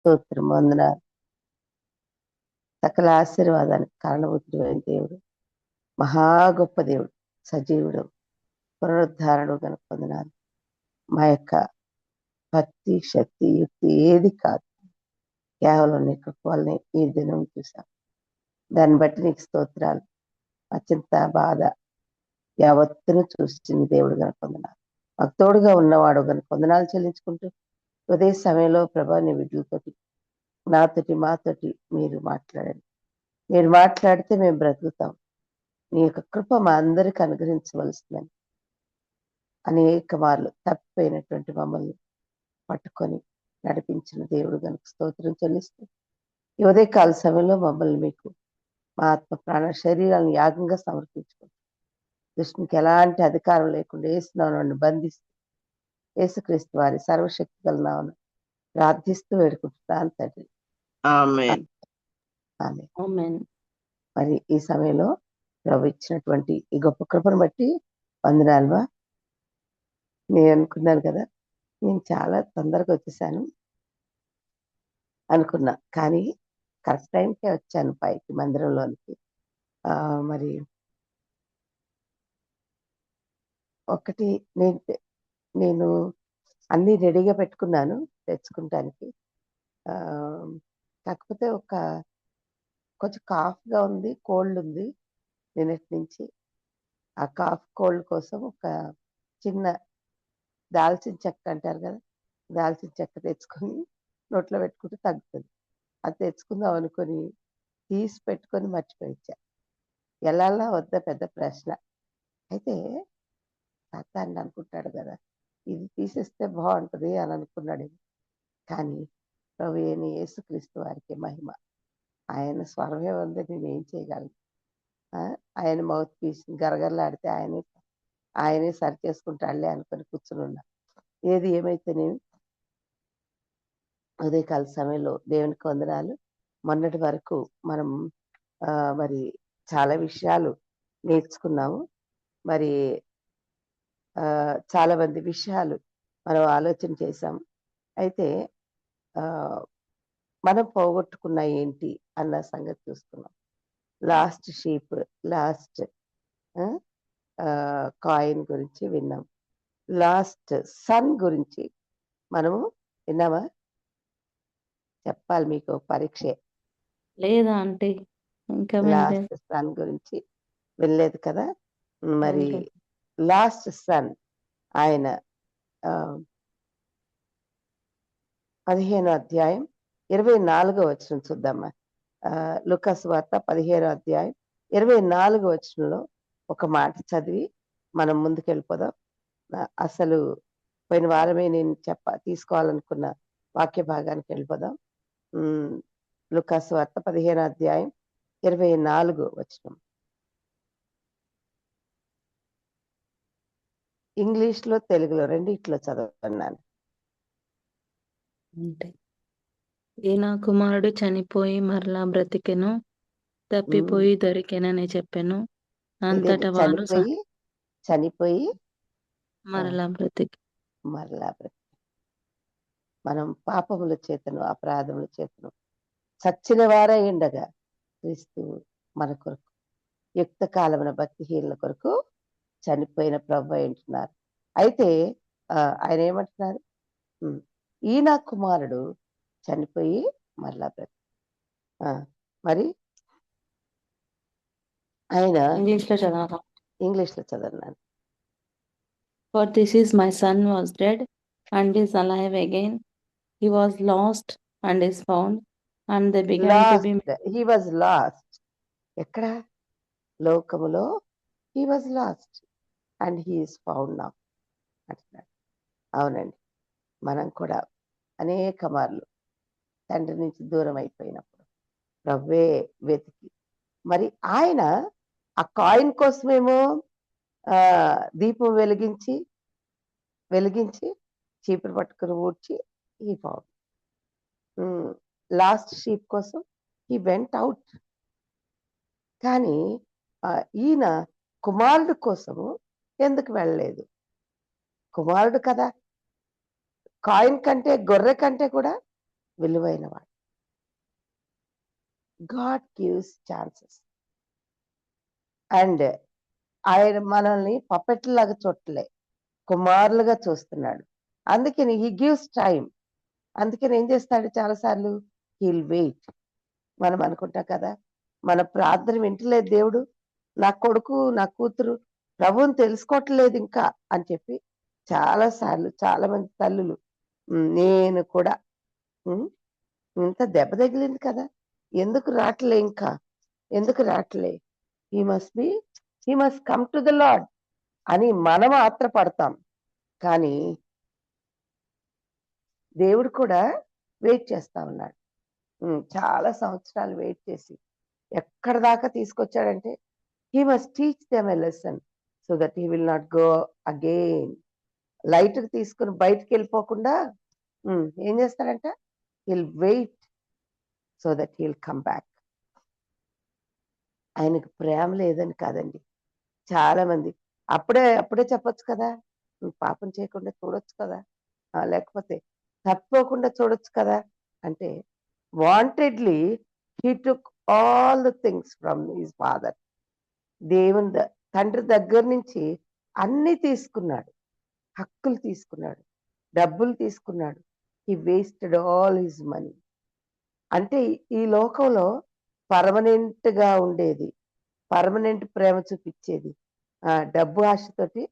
స్తోత్రం, వందనాలు. సకల ఆశీర్వాదానికి కారణభూతుడైన దేవుడు, మహా గొప్ప దేవుడు, సజీవుడు, పునరుద్ధారణు గనుక వందనాలు. మా యొక్క భక్తి, శక్తి, యుక్తి ఏది కాదు, కేవలం నీ కృప వల్లనే ఈ దినం చూసాం. దాన్ని బట్టి నీకు స్తోత్రాలు. మా చింత, బాధ యావత్తును చూసింది దేవుడు గనుక వందనాలు. మాకు తోడుగా ఉన్నవాడు గనుక వందనాలు చెల్లించుకుంటూ ఉదయ సమయంలో ప్రభా నీ బిడ్డలతోటి, నాతోటి, మాతోటి మీరు మాట్లాడండి. మీరు మాట్లాడితే మేము బ్రతుకుతాం. నీ యొక్క కృప మా అందరికి అనుగ్రహించవలసిందని అనేక మార్లు తప్పిపోయినటువంటి మమ్మల్ని పట్టుకొని నడిపించిన దేవుడు గనుక స్తోత్రం చెల్లిస్తూ ఈ ఉదయకాల సమయంలో మమ్మల్ని మీకు మా ఆత్మ ప్రాణ శరీరాలను యాగంగా సమర్పించుకుంటాం. దుష్టునికి ఎలాంటి అధికారం లేకుండా ఏసునామమున బంధిస్తూ యేసుక్రీస్తు వారి సర్వశక్తి గల నామమున ప్రార్థిస్తూ వేడుకుంటున్నాను తండ్రి. ఆమేన్. ఆమేన్. మరి ఈ సమయంలో ప్రభు ఇచ్చినటువంటి ఈ గొప్ప కృపను బట్టి వందనాలువా. నేను అనుకున్నాను కదా, నేను చాలా తొందరగా వచ్చేసాను అనుకున్నా, కానీ కరెక్ట్ టైంకే వచ్చాను పైకి మందిరంలోనికి. మరి ఒకటి నేను అన్నీ రెడీగా పెట్టుకున్నాను తెచ్చుకుంటానికి. కాకపోతే కొంచెం కాఫ్గా ఉంది, కోల్డ్ ఉంది నిన్నటి నుంచి. ఆ కాఫ్ కోల్డ్ కోసం ఒక చిన్న దాల్చిన చెక్క అంటారు కదా, దాల్చిన చెక్క తెచ్చుకొని నోట్లో పెట్టుకుంటే తగ్గుతుంది. అది తెచ్చుకుందాం అనుకొని తీసి పెట్టుకొని మర్చిపోయించా. వెళ్ళాలా వద్దా పెద్ద ప్రశ్న. అయితే సాతానుడు అనుకుంటాడు కదా, ఇది తీసేస్తే బాగుంటుంది అని అనుకున్నాడు. కానీ ప్రభు అయిన యేసుక్రీస్తు వారికి మహిమ. ఆయన స్వరమే ఉంది, నేనేం చేయగలను? ఆయన మౌత్ పీస్ గరగరలాడితే ఆయనే సరి చేసుకుంటాడులే అనుకుని కూర్చుని ఉన్నా. ఏది ఏమైతేనేమి ఉదయకాల సమయంలో దేవునికి వందనాలు. మొన్నటి వరకు మనం మరి చాలా విషయాలు నేర్చుకున్నాము. మరి చాలా మంది విషయాలు మనం ఆలోచన చేశాం. అయితే మనం పోగొట్టుకున్న ఏంటి అన్న సంగతి చూస్తున్నాం. లాస్ట్ షీప్, లాస్ట్ కాయిన్ గురించి విన్నాం. లాస్ట్ సన్ గురించి మనము విన్నామా? చెప్పాలి, మీకు పరీక్షే. లేదా అంటే ఇంకా లాస్ట్ సన్ గురించి వినలేదు కదా. మరి లాస్ట్ సన్ ఆయన 15వ అధ్యాయం 24వ వచనం చూద్దామా. లూకా సువార్త 15వ అధ్యాయం 24వ వచనంలో ఒక మాట చదివి మనం ముందుకెళ్ళిపోదాం. అసలు పోయిన వారమే నేను తీసుకోవాలనుకున్న వాక్య భాగానికి వెళ్ళిపోదాం. లూకా సువార్త 15వ అధ్యాయం 24వ వచనం. ఇంగ్లీష్లో, తెలుగులో రెండిట్లో చదవన్నాను. ఈనా కుమారుడు చనిపోయి మరలా బ్రతికెను, తప్పిపోయి దొరికెనని చెప్పెను. అంతటా వారు చనిపోయి మరలా బ్రతికి. మనం పాపముల చేతను, అపరాధముల చేతను చచ్చిన వారై ఉండగా క్రీస్తు మన కొరకు యుక్త కాలమున భక్తిహీనుల కొరకు చనిపోయిన ప్రభు అంటున్నారు. అయితే ఆయన ఏమంటున్నారు? ఈయన కుమారుడు చనిపోయి మరలా బ్రతికి. మరి ఆయన ఇంగ్లీష్లో చదవన్నాను. For this is my son was dead and is alive again. He was lost and is found, and they began to be. He was lost. ఎక్కడ? లోకములో he was lost and he is found now అంటున్నాడు. అవునండి, మనం కూడా అనేక మార్లు తండ్రి నుంచి దూరం అయిపోయినప్పుడు ప్రభువే వెతికి, మరి ఆయన ఆ కాయిన్ కోసమేమో దీపం వెలిగించి చీపురు పట్టుకుని ఊడ్చి ఈ ఫౌండ్. లాస్ట్ షీప్ కోసం హీ వెంట్ అవుట్. కానీ ఈయన కుమారుడు కోసము ఎందుకు వెళ్ళలేదు? కుమారుడు కదా, కాయిన్ కంటే, గొర్రె కంటే కూడా విలువైనవాడు. God gives chances. అండ్ ఆయన మనల్ని పప్పెట్లలాగా చూడట్లే, కుమారులుగా చూస్తున్నాడు. అందుకని హీ గివ్స్ టైం. అందుకని ఏం చేస్తాడు చాలాసార్లు, హీల్ వెయిట్. మనం అనుకుంటాం కదా, మన ప్రార్థన వింటలేదు దేవుడు, నా కొడుకు నా కూతురు ప్రభువుని తెలుసుకోవట్లేదు ఇంకా అని చెప్పి చాలాసార్లు చాలా మంది తల్లులు, నేను కూడా, ఇంత దెబ్బ తగిలింది కదా, ఎందుకు రావట్లే ఇంకా, ఎందుకు రావట్లే, he must come to the lord అని మనం ఆత్రపడతాం. కానీ దేవుడు కూడా వెయిట్ చేస్తా ఉన్నాడు. చాలా సంవత్సరాలు వెయిట్ చేసి ఎక్కడ దాకా తీసుకొచ్చాడంటే, he must teach them a lesson so that he will not go again. లైట్కి తీసుకుని బయటికి వెళ్ళిపోకుండా ఏం చేస్తాడంట, he'll wait so that he'll come back. ఆయనకు ప్రేమ లేదని కాదండి. చాలా మంది అప్పుడే చెప్పొచ్చు కదా, పాపం చేయకుండా చూడొచ్చు కదా, లేకపోతే తప్పుకోకుండా చూడొచ్చు కదా అంటే, wantedly he took all the things from his father. తండ్రి దగ్గర నుంచి అన్ని తీసుకున్నాడు, హక్కులు తీసుకున్నాడు, డబ్బులు తీసుకున్నాడు. He wasted all his money. అంటే ఈ లోకంలో పర్మనెంట్గా ఉండేది, పర్మనెంట్ ప్రేమ చూపించేది డబ్బు ఆశతోటి,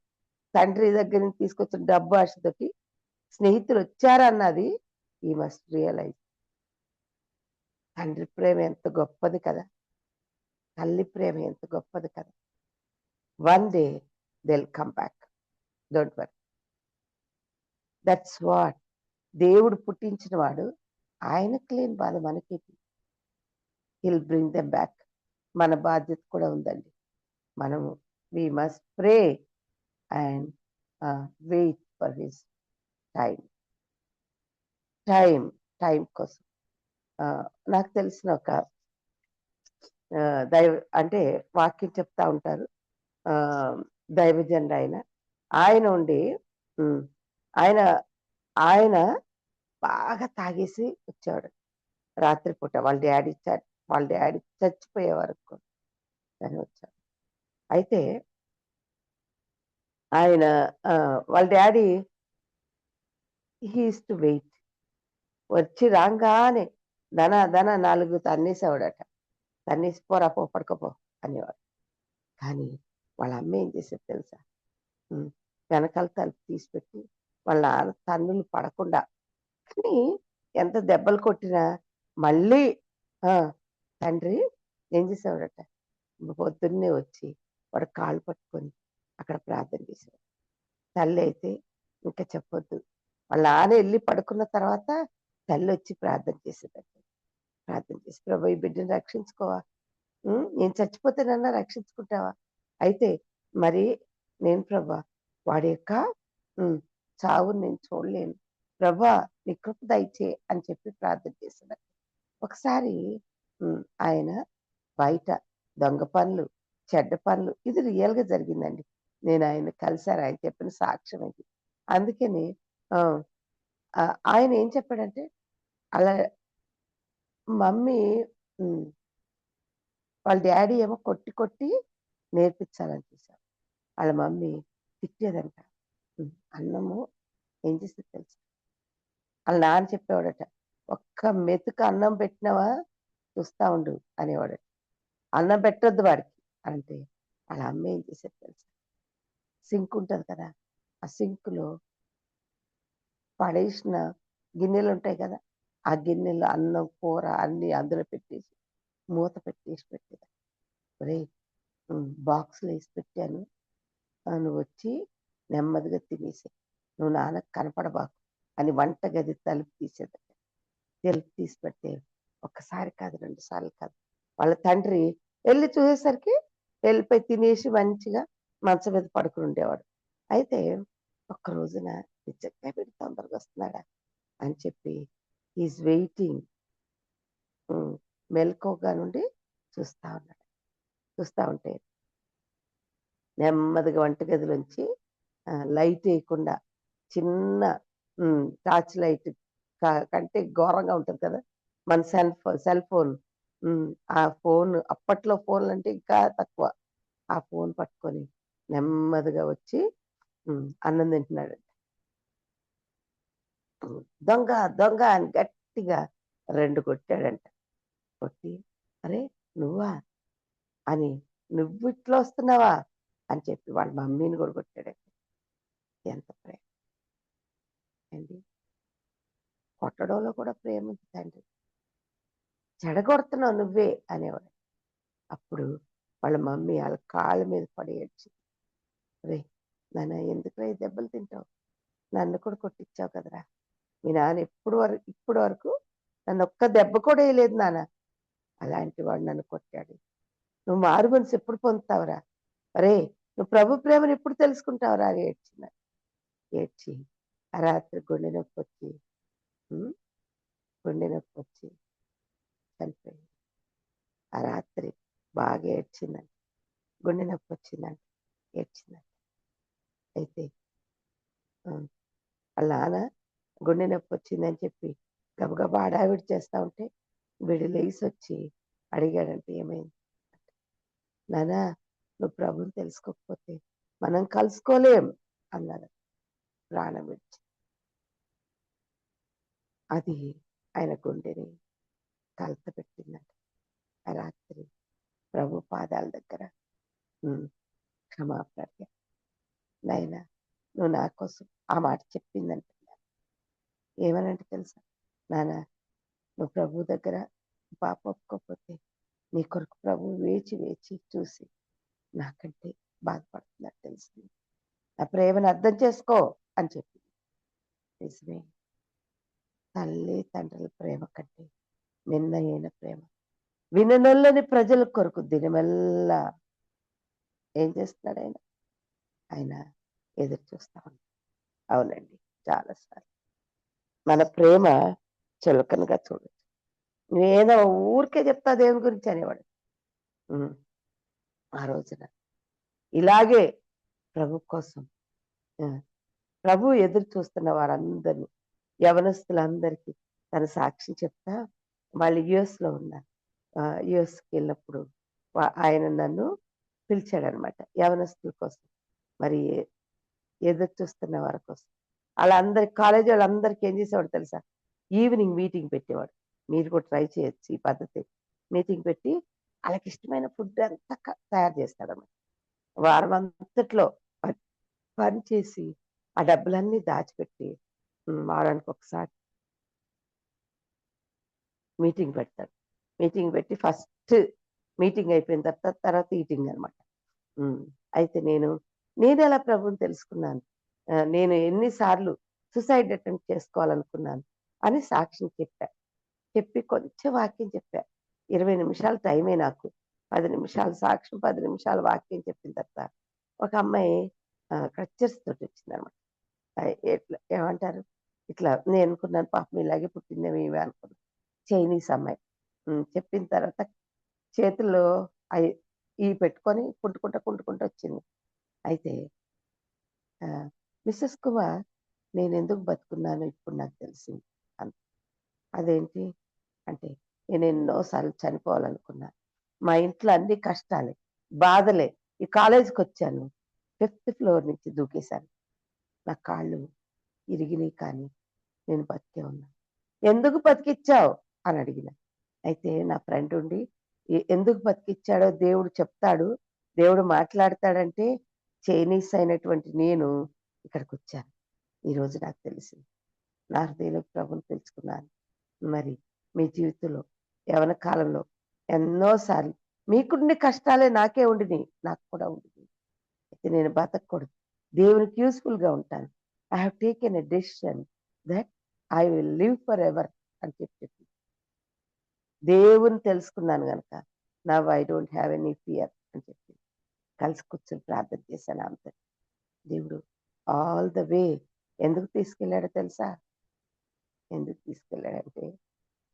తండ్రి దగ్గర నుంచి తీసుకొచ్చిన డబ్బు ఆశతోటి స్నేహితులు వచ్చారన్నది ఈ మస్ట్ రియలైజ్. తండ్రి ప్రేమ ఎంత గొప్పది కదా, తల్లి ప్రేమ ఎంత గొప్పది కదా. One day will come back, don't worry. That's what. దేవుడు పుట్టించిన వాడు, ఆయనకు లేని బాధ మనకి, హిల్ బ్రింగ్ దెమ్ బ్యాక్. మన బాధ్యత కూడా ఉందండి. మనము we must pray and wait for his time. Time కోసం నాకు తెలిసిన ఒక అంటే వాక్యం చెప్తా ఉంటారు, దైవజనుడు ఆయన ఉండి, ఆయన ఆయన బాగా తాగేసి వచ్చాడు రాత్రిపూట. వాళ్ళ డాడీ చచ్చిపోయే వరకు అని వచ్చాడు. అయితే ఆయన వాళ్ళ డాడీ హీస్ టు వెయిట్. వచ్చి రాగానే ధన 4 తన్నేసేవాడట. తన్నేసి పోరా పో పడుకోపో అనేవాడు. కానీ వాళ్ళ అమ్మ ఏం చేసేది తెలుసా, వెనకాల తలుపు తీసిపెట్టి వాళ్ళ నాన్న తన్నులు పడకుండా, కానీ ఎంత దెబ్బలు కొట్టినా మళ్ళీ తండ్రి ఏం చేసేవాడట, పొద్దున్నే వచ్చి వాడు కాళ్ళు పట్టుకొని అక్కడ ప్రార్థన చేసేవాడు. తల్లి అయితే ఇంకా చెప్పొద్దు, వాళ్ళ నాన్న వెళ్ళి పడుకున్న తర్వాత తల్లి వచ్చి ప్రార్థన చేసేదండి. ప్రార్థన చేసి, ప్రభు ఈ బిడ్డను రక్షించుకోవా, నేను చచ్చిపోతేనన్నా రక్షించుకుంటావా, అయితే మరి నేను ప్రభా వాడి యొక్క చావుని నేను చూడలేను, ప్రభా నీ కృప దయచే అని చెప్పి ప్రార్థన చేశాడు. ఒకసారి ఆయన బయట దొంగ పనులు, చెడ్డ పనులు, ఇది రియల్గా జరిగిందండి. నేను ఆయన కలిశాను, ఆయన చెప్పిన సాక్ష్యం ఇది. అందుకని ఆయన ఏం చెప్పాడంటే, అలా మమ్మీ వాళ్ళ డాడీ ఏమో కొట్టి కొట్టి నేర్పించాలని చూశారు. వాళ్ళ మమ్మీ తిట్టేదంట. అన్నము ఏం చేసేది తెలుసు, వాళ్ళ నాన్న చెప్పేవాడట, ఒక్క మెతుకు అన్నం పెట్టినావా చూస్తా ఉండు అనేవాడట. అన్నం పెట్టొద్దు వాడికి అంటే వాళ్ళ అమ్మ ఏం చేసేది తెలుసు, సింక్ ఉంటుంది కదా, ఆ సింకులో పడేసిన గిన్నెలు ఉంటాయి కదా, ఆ గిన్నెలో అన్నం కూర అన్ని అందులో పెట్టేసి మూత పెట్టేది. ఒరే బాక్స్లో వేసి పెట్టాను, నువ్వు వచ్చి నెమ్మదిగా తినేసి, నువ్వు నాన్నకు కనపడబాకు అని వంటగది తలుపు తీసేదట. తలుపు తీసి పెట్టే ఒక్కసారి కాదు, 2 సార్లు కాదు. వాళ్ళ తండ్రి వెళ్ళి చూసేసరికి వెళ్ళిపోయి తినేసి మంచిగా మంచం మీద పడుకుని ఉండేవాడు. అయితే ఒక్క రోజున నిజంగా వీడు తొందరగా వస్తున్నాడా అని చెప్పి ఈజ్ వెయిటింగ్, మెలకువగా నుండి చూస్తా ఉన్నాడు. చూస్తా ఉంటే నెమ్మదిగా వంటగదిలోంచి లైట్ వేయకుండా చిన్న టార్చ్ లైట్ కంటే ఘోరంగా ఉంటుంది కదా! మన సెల్ ఫోన్. ఆ ఫోన్ అప్పట్లో ఫోన్‌లంటే ఇంకా తక్కువ. ఆ ఫోన్ పట్టుకొని నెమ్మదిగా వచ్చి అన్నం తింటున్నాడంట. దొంగ, దొంగ అని గట్టిగా 2 కొట్టాడంట. కొట్టి, "అరే! నువ్వా?" అని, "నువ్విట్లా వస్తున్నావా?" అని చెప్పి వాళ్ళ మమ్మీని కూడా కొట్టాడంట. ఎంత ప్రేమ అండి. కొట్టడంలో కూడా ప్రేముంది తండ్రి. చెడగొడుతున్నావు నువ్వే అనేవాడు. అప్పుడు వాళ్ళ మమ్మీ ఆళ్ళ కాళ్ళ మీద పడి ఏడ్చింది. "ఒరేయ్! నాన్న ఎందుకురా ఈ దెబ్బలు తింటావు? నన్ను కూడా కొట్టిచ్చావు కదరా! మీ నాన్న ఇప్పటి వరకు నన్నొక్క దెబ్బ కూడా ఎయలేదు నాన్న. అలాంటి వాడు నన్ను కొట్టాడు. నువ్వు మారు మనసు ఎప్పుడు పొందుతావురా? ఒరేయ్! నువ్వు ప్రభు ప్రేమను ఎప్పుడు తెలుసుకుంటావురా?" అని ఏడ్చిందంట. ఏడ్చి ఆ రాత్రి గుండె నొప్పొచ్చి హ్మ్. గుండె నొప్పొచ్చి చనిపోయింది. ఆ రాత్రి బాగా ఏడ్చిందంట. గుండె నొప్పొచ్చిందంట. ఏడ్చిందంట. అయితే హ్మ్. వాళ్ళ నాన్న గుండె నొప్పొచ్చిందని చెప్పి గబగబా హడావిడి చేస్తా ఉంటే వీడు లేసొచ్చి అడిగాడంట ఏమైంది? నాన్న నువ్వు ప్రభువుని తెలుసుకోకపోతే మనం కలుసుకోలేం అన్నాడు ప్రాణం విడిచి. అది ఆయన గుండెని కలతపెట్టిందంట. ఆ రాత్రి ప్రభు పాదాల దగ్గర హ్మ్. క్షమాపణ అడిగాడు. నాయనా నువ్వు నా కోసం ఆ మాట చెప్పిందంటున్నాడు. ఏమనంటే తెలుసా? నాన్న నువ్వు ప్రభు దగ్గర పాప ఒప్పుకోకపోతే నీ కొరకు ప్రభువు వేచి వేచి చూసి నాకంటే బాధపడుతున్నట్టు తెలిసింది. నా ప్రేమను అర్థం చేసుకో అని చెప్పింది. నిజమే. తల్లి తండ్రుల ప్రేమ కంటే మిన్నయైన ప్రేమ. విననొల్లని ప్రజల కొరకు దినమెల్లా ఏం చేస్తున్నాడు ఆయన? ఆయన ఎదురు చూస్తా ఉన్నాడు. అవునండి. చాలా సార్లు. మన ప్రేమ చులకనగా చూడొచ్చు. నేనేదో ఊరికే చెప్తా దేవుని గురించి అనేవాడు. హ్మ్. ఆ రోజున ఇలాగే ప్రభు కోసం ఆ! ప్రభు ఎదురు చూస్తున్న వారందరిని, యవనస్తులందరికీ తన సాక్ష్యం చెప్తా వాళ్ళు యూఎస్‌లో ఉన్నారు. యూఎస్‌కెళ్ళినప్పుడు ఆయన నన్ను పిలిచాడనమాట. యవనస్తుల కోసం. మరి ఎదురు చూస్తున్న వారి కోసం. ఆళ్ళందరికి కాలేజీ వాళ్ళందరికీ ఏం చేసేవాడో తెలుసా? ఈవినింగ్ మీటింగ్ పెట్టేవాడు. మీరు కూడా ట్రై చేయొచ్చు ఈ పద్ధతి. మీటింగ్ పెట్టి ఆళ్ళకిష్టమైన ఫుడ్ అంతా తయారు చేస్తాడన్నమాట. వారం అంతట్లో పని పని చేసి ఆ డబ్బులన్నీ దాచిపెట్టి వారానికి ఒకసారి మీటింగ్ పెడతాడు. మీటింగ్ పెట్టి ఫస్ట్ మీటింగ్ అయిపోయిన తర్వాత ఈటింగ్ అనమాట. హ్మ్. అయితే నేనెలా ప్రభువుని తెలుసుకున్నాను. నేను ఎన్ని సార్లు సూసైడ్ అటెంప్ట్ చేసుకోవాలనుకున్నాను అని సాక్ష్యం చెప్పా. చెప్పి కొంచెం వాక్యం చెప్పా. 20 నిమిషాలు టైమే నాకు. 10 నిమిషాలు సాక్ష్యం, 10 నిమిషాలు వాక్యం చెప్పిన తర్వాత ఒక అమ్మాయి క్రచెస్ తోటొచ్చిందనమాట. ఎట్లా ఏమంటారు? ఇట్లా నేను అనుకున్నాను పాపం ఇలాగే పుట్టిందేమో ఈమె అనుకున్నాను. చైనీస్ అమ్మాయి. చెప్పిన తర్వాత చేతుల్లో అయి ఇయి పెట్టుకొని కుంటుకుంటా వచ్చింది. అయితే మిసెస్ కుమార్ నేనెందుకు బతుకున్నానో ఇప్పుడు నాకు తెలిసింది అంది. అదేంటి? అంటే నేనెన్నో సార్లు చనిపోవాలనుకున్నా. మా ఇంట్లో అన్ని కష్టాలే, బాధలే. ఈ కాలేజ్‌కొచ్చాను. 5థ్ ఫ్లోర్ నుంచి దూకేశాను. నా కాళ్ళు ఇరిగినియి కానీ నేను బతికే ఉన్నా. "ఎందుకు బతికిచ్చావు?" అని అడిగిన. అయితే నా ఫ్రెండ్ ఉండి ఎందుకు బతికిచ్చాడో దేవుడు చెప్తాడు. దేవుడు మాట్లాడతాడంటే చైనీస్ అయినటువంటి నేను ఇక్కడికొచ్చాను. ఈరోజు నాకు తెలిసింది. నా హృదయంలో ప్రభువుని తెలుసుకున్నాను. మరి మీ జీవితంలో యవ్వన కాలంలో ఎన్నో సార్లు మీకున్ని కష్టాలే నాకే ఉండినియి. నాకు కూడా ఉండినియి. అయితే నేను బతకూడదు. దేవునికి యూజ్‌ఫుల్‌గా ఉంటాను. I have taken a decision that I will live for ever అని చెప్పి దేవుని తెలుసుకున్నాను గనక now I don't have any fear అని చెప్పి కలిసి కూర్చొని ప్రార్థన చేశాను ఆమెతో. దేవుడు ఆల్ ద వే ఎందుకు తీసుకెళ్ళాడో తెలుసా? ఎందుకు తీసుకెళ్ళాడంటే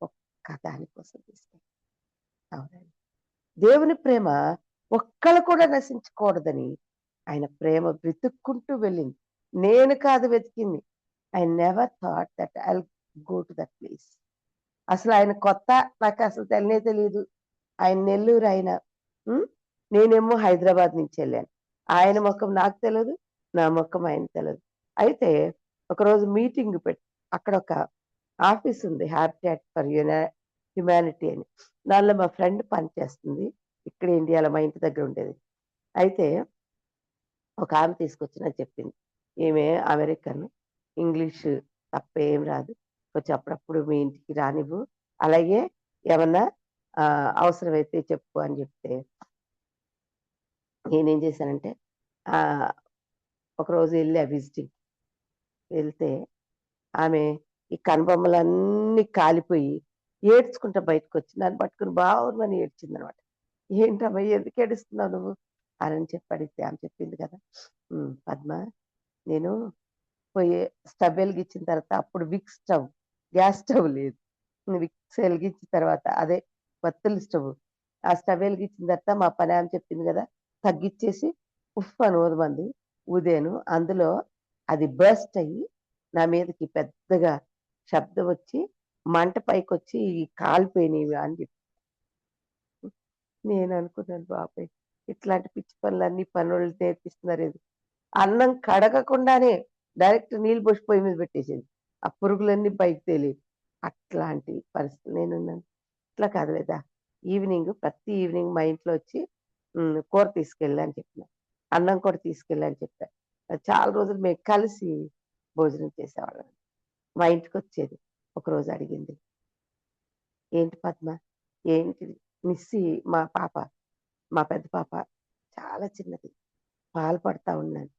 ఒక్క దాని కోసం తీసుకెళ్ళాడు. అవునండి. దేవుని ప్రేమ ఒక్కళ్ళు కూడా నశించకూడదని ఆయన ప్రేమ వెతుక్కుంటూ వెళ్ళింది. నేను కాదు వెతికింది. I never thought that I'll go to that place. అసలు ఆయన కొత్త, నాకు అసలు తెలియనే తెలియదు. ఆయన నెల్లూరు ఆయన. హ్మ్. నేనేమో హైదరాబాద్ నుంచి వెళ్ళాను. ఆయన మొఖం నాకు తెలవదు. నా మొఖం ఆయనకి తెలవదు. అయితే ఒకరోజు మీటింగ్ అక్కడ ఒక ఆఫీస్ ఉంది. హ్యాబిటాట్ ఫర్ హ్యుమానిటీ అని. దానిలో మా ఫ్రెండ్ పనిచేస్తుంది. ఇక్కడ ఇండియాలో మా ఇంటి దగ్గర ఉండేది. అయితే ఒక ఆమె తీసుకొచ్చి నాకు చెప్పింది. ఈమె అమెరికన్. ఇంగ్లీష్ తప్పేం రాదు. కొంచెం అప్పుడప్పుడు మీ ఇంటికి రానివ్వు. అలాగే ఏమన్నా అవసరమైతే చెప్పు అని చెప్తే నేనేం చేశానంటే ఆహ్, ఒకరోజు వెళ్ళా విజిటింగ్. వెళ్తే ఆమె ఈ కనుబొమ్మలన్నీ కాలిపోయి ఏడ్చుకుంటా బయటకొచ్చి నన్ను పట్టుకొని బావురుమని ఏడ్చిందనమాట. ఏంటమ్మా ఎందుకు ఏడుస్తున్నావు నువ్వు? అని చెప్పి అడిగితే ఆమె చెప్పింది కదా! పద్మ, నేను పొయ్యి స్టవ్ వెలిగించిన తర్వాత అప్పుడు విక్స్ స్టవ్, గ్యాస్ స్టవ్ లేదు. విక్స్ వెలిగించిన తర్వాత అదే వత్తుల స్టవ్. ఆ స్టవ్ వెలిగించిన తర్వాత మా పనామె చెప్పింది కదా! తగ్గిచ్చేసి ఉఫ్ అని ఊదమంది. ఊదాను. అందులో అది బర్స్ట్ అయ్యి నా మీదకి పెద్దగా శబ్దం వచ్చి, మంట పైకొచ్చి కాలిపోయినయి అని చెప్పి. నేననుకున్నాను బాబోయ్! ఇట్లాంటి పిచ్చి పనులన్నీ పనోళ్ళు నేర్పిస్తున్నారేంటి? అన్నం కడగకుండానే డైరెక్ట్ నీళ్ళు పోసి పొయ్యి మీద పెట్టేసేది. ఆ పురుగులన్నీ పైకి తేలేవి. అట్లాంటి పరిస్థితి నేనున్నాను. ఇట్లా కాదు లేదా! ప్రతి ఈవినింగ్ మా ఇంట్లో వచ్చి కూర తీసుకెళ్ళు అని చెప్పిన. అన్నం కూడా తీసుకెళ్ళు అని చెప్పా. చాలా రోజులు మేము కలిసి భోజనం చేసేవాళ్ళం. మా ఇంటికొచ్చేది. ఒకరోజు అడిగింది. ఏంటి పద్మ? ఏంటిది? మిస్సీ మా పాప, మా పెద్ద పాప చాలా చిన్నది. పాలు పడతా ఉన్నాను.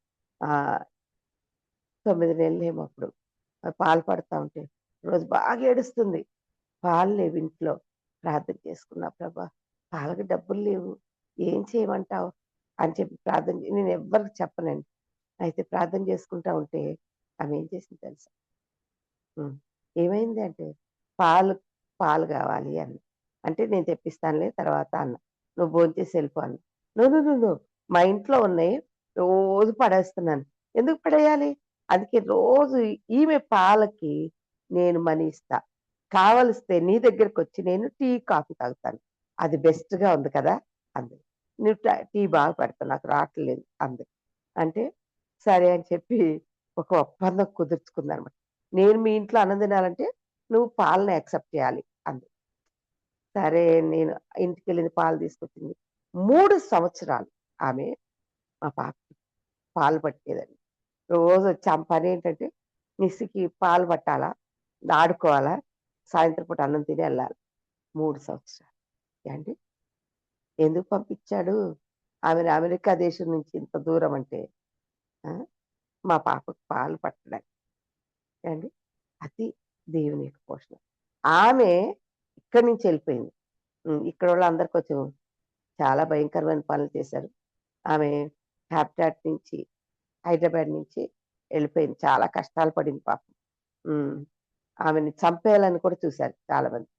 ఆహ్, 9 నెలలేమో అప్పుడు. పాలు పడతా ఉంటే, రోజు బాగా ఏడుస్తుంది. పాలు లేవు ఇంట్లో. ప్రార్థన చేసుకున్నా, ప్రభా! పాలకి డబ్బులు లేవు. ఏం చేయమంటావు? అని చెప్పి నేను ఎవ్వరికి చెప్పనండి. అయితే ప్రార్థన చేసుకుంటా ఉంటే ఆమె ఏం చేసింది తెలుసా? హ్మ్. ఏమైంది అంటే, పాలు పాలు గావాలి అంది. అంటే నేను తెప్పిస్తానులే తర్వాత అన్నా. నువ్వు భోంచేసి వెళ్ళిపో అన్నా. No, no, no, no. మా ఇంట్లో ఉన్నాయి. రోజు పడేస్తున్నాను. ఎందుకు పడేయాలి? అందుకే రోజు ఈమె పాలకి నేను మనీ ఇస్తా. కావలిస్తే నీ దగ్గరకొచ్చి నేను టీ, కాఫీ తాగుతాను. అది బెస్ట్‌గా ఉంది కదా! అంది. నువ్వు టీ బాగా పెడతావు. నాకు రావట్లేదు అంది. అంటే సరే అని చెప్పి ఒక ఒప్పందం కుదుర్చుకుందనమాట. నేను మీ ఇంట్లో అన్నం తినాలంటే నువ్వు పాలని యాక్సెప్ట్ చేయాలి అంది. సరే నేను ఇంటికెళ్ళింది పాలు తీసుకొచ్చింది. 3 సంవత్సరాలు ఆమె మా పాపకి పాలు పట్టేదండి. రోజొచ్చి ఆమె పనేంటంటే మిస్స్‌కి పాలు పట్టాలా, ఆడుకోవాలా, సాయంత్రం పూట అన్నం తిని ఎళ్ళాలి. 3 సంవత్సరాలు. ఏవండీ ఎందుకు పంపించాడు? ఆమెను అమెరికా దేశం నుంచి ఇంత దూరం అంటే ఆ! మా పాపకి పాలు పట్టడానికి. ఏవండీ అది దేవుని యొక్క పోషణ. ఆమె ఇక్కడి నుంచి ఎళ్ళిపోయింది. ఇక్కడోళ్ళందరూ కొంచెం చాలా భయంకరమైన పనులు చేశారు. ఆమె హ్యాబిటాట్ నుంచి, హైదరాబాద్ నుంచి ఎళ్ళిపోయింది. చాలా కష్టాలు పడింది పాపం. హ్మ్. ఆమెని చంపేయాలని కూడా చూశారు చాలామంది.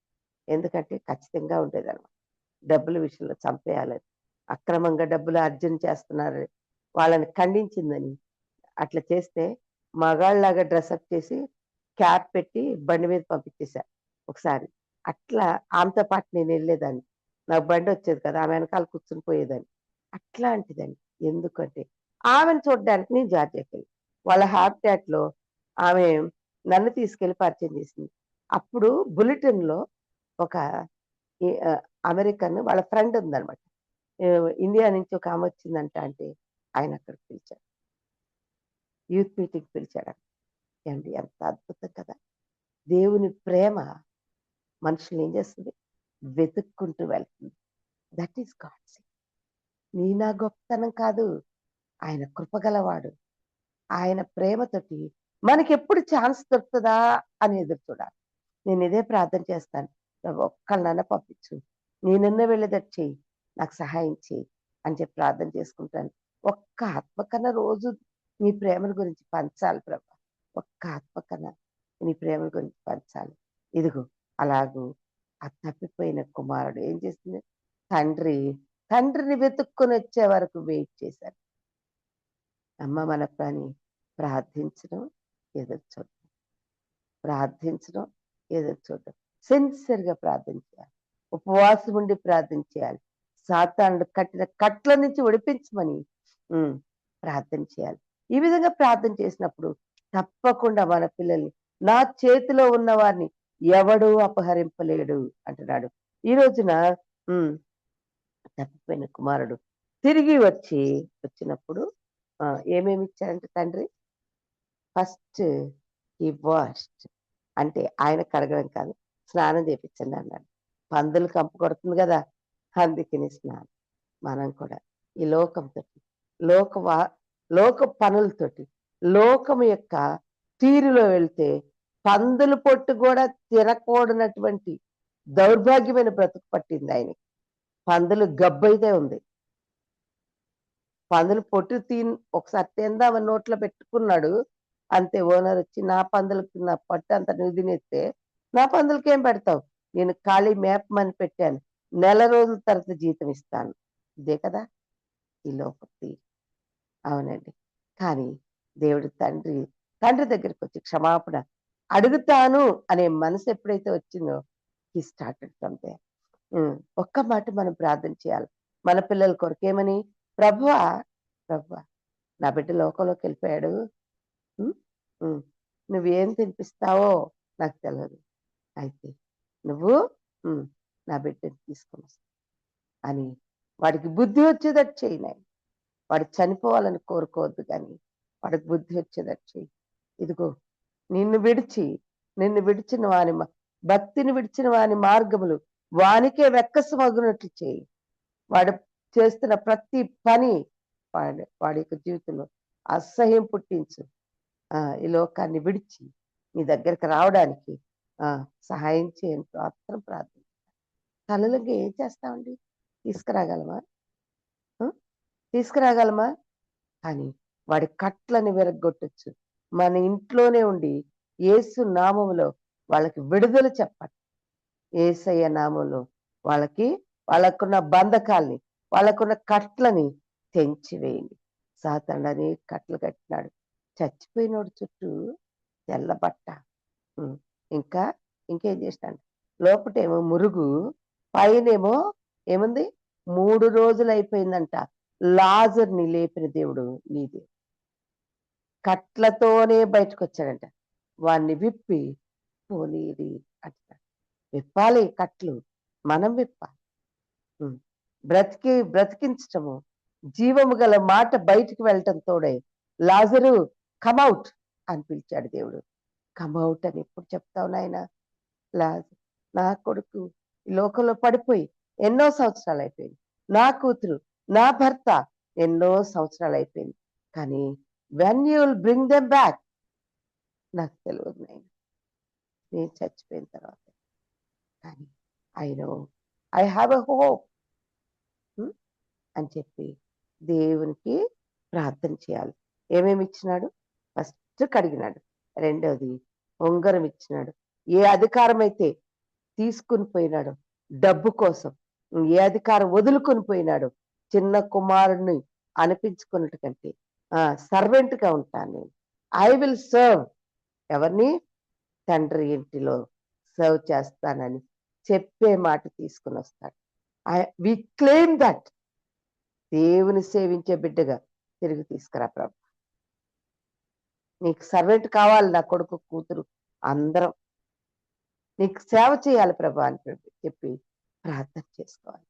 ఎందుకంటే ఖచ్చితంగా ఉండేదనమాట. డబ్బుల విషయంలో చంపేయాలని. అక్రమంగా డబ్బులు అర్జన చేస్తున్నారు. వాళ్ళని ఖండించిందని. అట్లా చేస్తే మగాళ్ళలాగా డ్రెసప్ చేసి క్యాప్ పెట్టి బండి మీద పంపించేశారు ఒకసారి. అట్లా ఆమెతో పాటు నేనెళ్ళేదాన్ని. నాకు బండొచ్చేది కదా! ఆమె వెనకాల కూర్చొని పోయేదాన్ని. అట్లాంటిదండి. ఎందుకంటే ఆమెను చూడ్డానికి నేను జార్జియాకెళ్ళా. వాళ్ళ హ్యాబిటాట్‌లో ఆమె నన్ను తీసుకెళ్ళి పరిచయం చేసింది. అప్పుడు బులెటిన్‌లో ఒక అమెరికన్ వాళ్ళ ఫ్రెండ్ ఉందనమాట. ఇండియా నుంచి ఒక ఆమె వచ్చిందంట అంటే ఆయన అక్కడికి పిలిచాడు. యూత్ మీటింగ్‌కి పిలిచాడట. ఏవండీ ఎంత అద్భుతం కదా! దేవుని ప్రేమ మనుషుల్ని ఏం చేస్తుంది? వెతుక్కుంటూ వెళ్తుంది. That is God's. నీ నా గొప్పతనం కాదు. ఆయన కృప గలవాడు. ఆయన ప్రేమతోటి మనకెప్పుడు ఛాన్స్ దొరుకుతదా అని ఎదురు చూడాలి. నేను ఇదే ప్రార్థన చేస్తాను. ప్రభు ఒక్కళ్ళనన్నా పంపించు. నేనన్నా వెళ్ళేటట్టు చెయ్యి. నాకు సహాయం చెయ్యి అని చెప్పి ప్రార్థన చేసుకుంటాను. ఒక్క ఆత్మ కన్నా రోజు నీ ప్రేమల గురించి పంచాలి ప్రభు. ఒక్క ఆత్మ కన్నా నీ ప్రేమల గురించి పంచాలి. ఇదిగో అలాగూ ఆ తప్పిపోయిన కుమారుడు ఏం చేసింది? తండ్రి, తండ్రిని వెతుక్కొని వచ్చే వరకు వెయిట్ చేశారు. అమ్మ మన పని ప్రార్థించడం, ఎదురు చూడడం. ప్రార్థించడం, ఎదురు చూడడం. సిన్సియర్గా ప్రార్థన చేయాలి, ఉపవాసం ఉండి ప్రార్థన చేయాలి, సాతానుడు కట్టిన కట్ల నుంచి విడిపించమని ప్రార్థన చేయాలి. ఈ విధంగా ప్రార్థన చేసినప్పుడు తప్పకుండా మన పిల్లల్ని నా చేతిలో ఉన్న వారిని ఎవడూ అపహరింపలేడు అంటున్నాడు. ఈ రోజున తప్పిపోయిన కుమారుడు తిరిగి వచ్చినప్పుడు ఏమేమి ఇచ్చారంటే తండ్రి, ఫస్ట్ ఈ వాష్డ్, అంటే ఆయన కడగడం కాదు, స్నానం చేపించండి అన్నాడు. పందులు కంపు కొడుతుంది కదా, అందుకని స్నానం. మనం కూడా ఈ లోకంతో, లోక పనులతోటి, లోకం యొక్క తీరులో వెళ్తే పందులు పొట్టు కూడా తినకూడనటువంటి దౌర్భాగ్యమైన బ్రతుకు పట్టింది ఆయనకి. పందులు గబ్బైతే ఉంది. పందులు పొట్టు ఒకసారి తిందామని నోట్లో పెట్టుకున్నాడు, అంతే. ఓనర్ వచ్చి నా పందులకి నా పట్టు అంత నువ్వు తినేస్తే నా పందులకి ఏం పెడతావు, నేను ఖాళీ మేపమని పెట్టాను, నెల రోజుల తర్వాత జీతం ఇస్తాను. ఇదే కదా ఈ లోకతి. అవునండి. కానీ దేవుడు తండ్రి దగ్గరికి వచ్చి క్షమాపణ అడుగుతాను అనే మనసు ఎప్పుడైతే వచ్చిందో హీ స్టార్టెడ్ సంథింగ్. ఒక్క మాట మనం ప్రార్థన చేయాలి మన పిల్లల కొరకు. ఏమని? ప్రభువా నా బిడ్డ లోకంలోకి వెళ్ళిపోయాడు, నువ్వేం తినిపిస్తావో నాకు తెలియదు, అయితే నువ్వు నా బిడ్డని తీసుకొని వస్తావు అని వాడికి బుద్ధి వచ్చేటట్టు చేయి నాయన. వాడు చనిపోవాలని కోరుకోవద్దు, కానీ వాడికి బుద్ధి వచ్చేటట్టు చేయి. ఇదిగో నిన్ను విడిచిన వాని భక్తిని విడిచిన వాని మార్గములు వానికే వెక్కసమగునట్లు చేయి. వాడు చేస్తున్న ప్రతి పని వాడి యొక్క జీవితంలో అసహ్యం పుట్టించు. ఈ లోకాన్ని విడిచి నీ దగ్గరికి రావడానికి సహాయం చేయని మాత్రం ప్రార్థన. తల్లులకి ఏం చేస్తామండి? తీసుకురాగలమా? కానీ వాడి కట్లని విరగొట్టచ్చు. మన ఇంట్లోనే ఉండి యేసు నామములో వాళ్ళకి విడుదల చెప్పండి. యేసయ్య నామంలో వాళ్ళకున్న బంధకాల్ని, వాళ్ళకున్న కట్లని తెంచివేయండి. సాతానుడని కట్లు కట్టినాడు, చచ్చిపోయినోడు చుట్టూ తెల్ల బట్ట. ఇంకేం చేసినాడు? లోపటేమో మురుగు, పైనేమో ఏముంది? 3 రోజులు అయిపోయిందంట. లాజర్ని లేపిన దేవుడు నీదే. కట్లతోనే బయటకు వచ్చాడంట. వాణ్ణి విప్పి పోనీది అంటాడు. విప్పాలి కట్లు, మనం విప్పాలి. బ్రతికించటము, జీవము గల మాట బయటికి వెళ్ళటం తోడే లాజరు కమౌట్ అని పిలిచాడు దేవుడు. కమౌట్ అని ఎప్పుడు చెప్తావు నాయన? లాజరు నా కొడుకు ఈ లోకంలో పడిపోయి ఎన్నో సంవత్సరాలు అయిపోయింది, నా కూతురు, నా భర్త ఎన్నో సంవత్సరాలు అయిపోయింది, కానీ when you will bring them back నాకు తెలియదు నాయన, నేను చచ్చిపోయిన తర్వాత. కానీ ఐ హ్యావ్ ఎ హోప్ అని చెప్పి దేవునికి ప్రార్థన చేయాలి. ఏమేమి ఇచ్చినాడు? ఫస్ట్ కడిగినాడు, రెండోది ఉంగరం ఇచ్చినాడు. ఏ అధికారం అయితే తీసుకుని పోయినాడు డబ్బు కోసం, ఏ అధికారం వదులుకొని పోయినాడు, చిన్న కుమారుణ్ణి అనిపించుకున్నట్టు కంటే సర్వెంట్గా ఉంటాను నేను, ఐ విల్ సర్వ్. ఎవరిని? తండ్రి ఇంటిలో సర్వ్ చేస్తానని చెప్పే మాట తీసుకుని వస్తాడు. వి క్లెయిమ్ దట్. దేవుని సేవించే బిడ్డగా తిరిగి తీసుకురా ప్రభు. నీకు సర్వెంట్ కావాలి, నా కొడుకు కూతురు అందరం నీకు సేవ చేయాలి ప్రభు అని చెప్పి ప్రార్థన చేసుకోవాలి.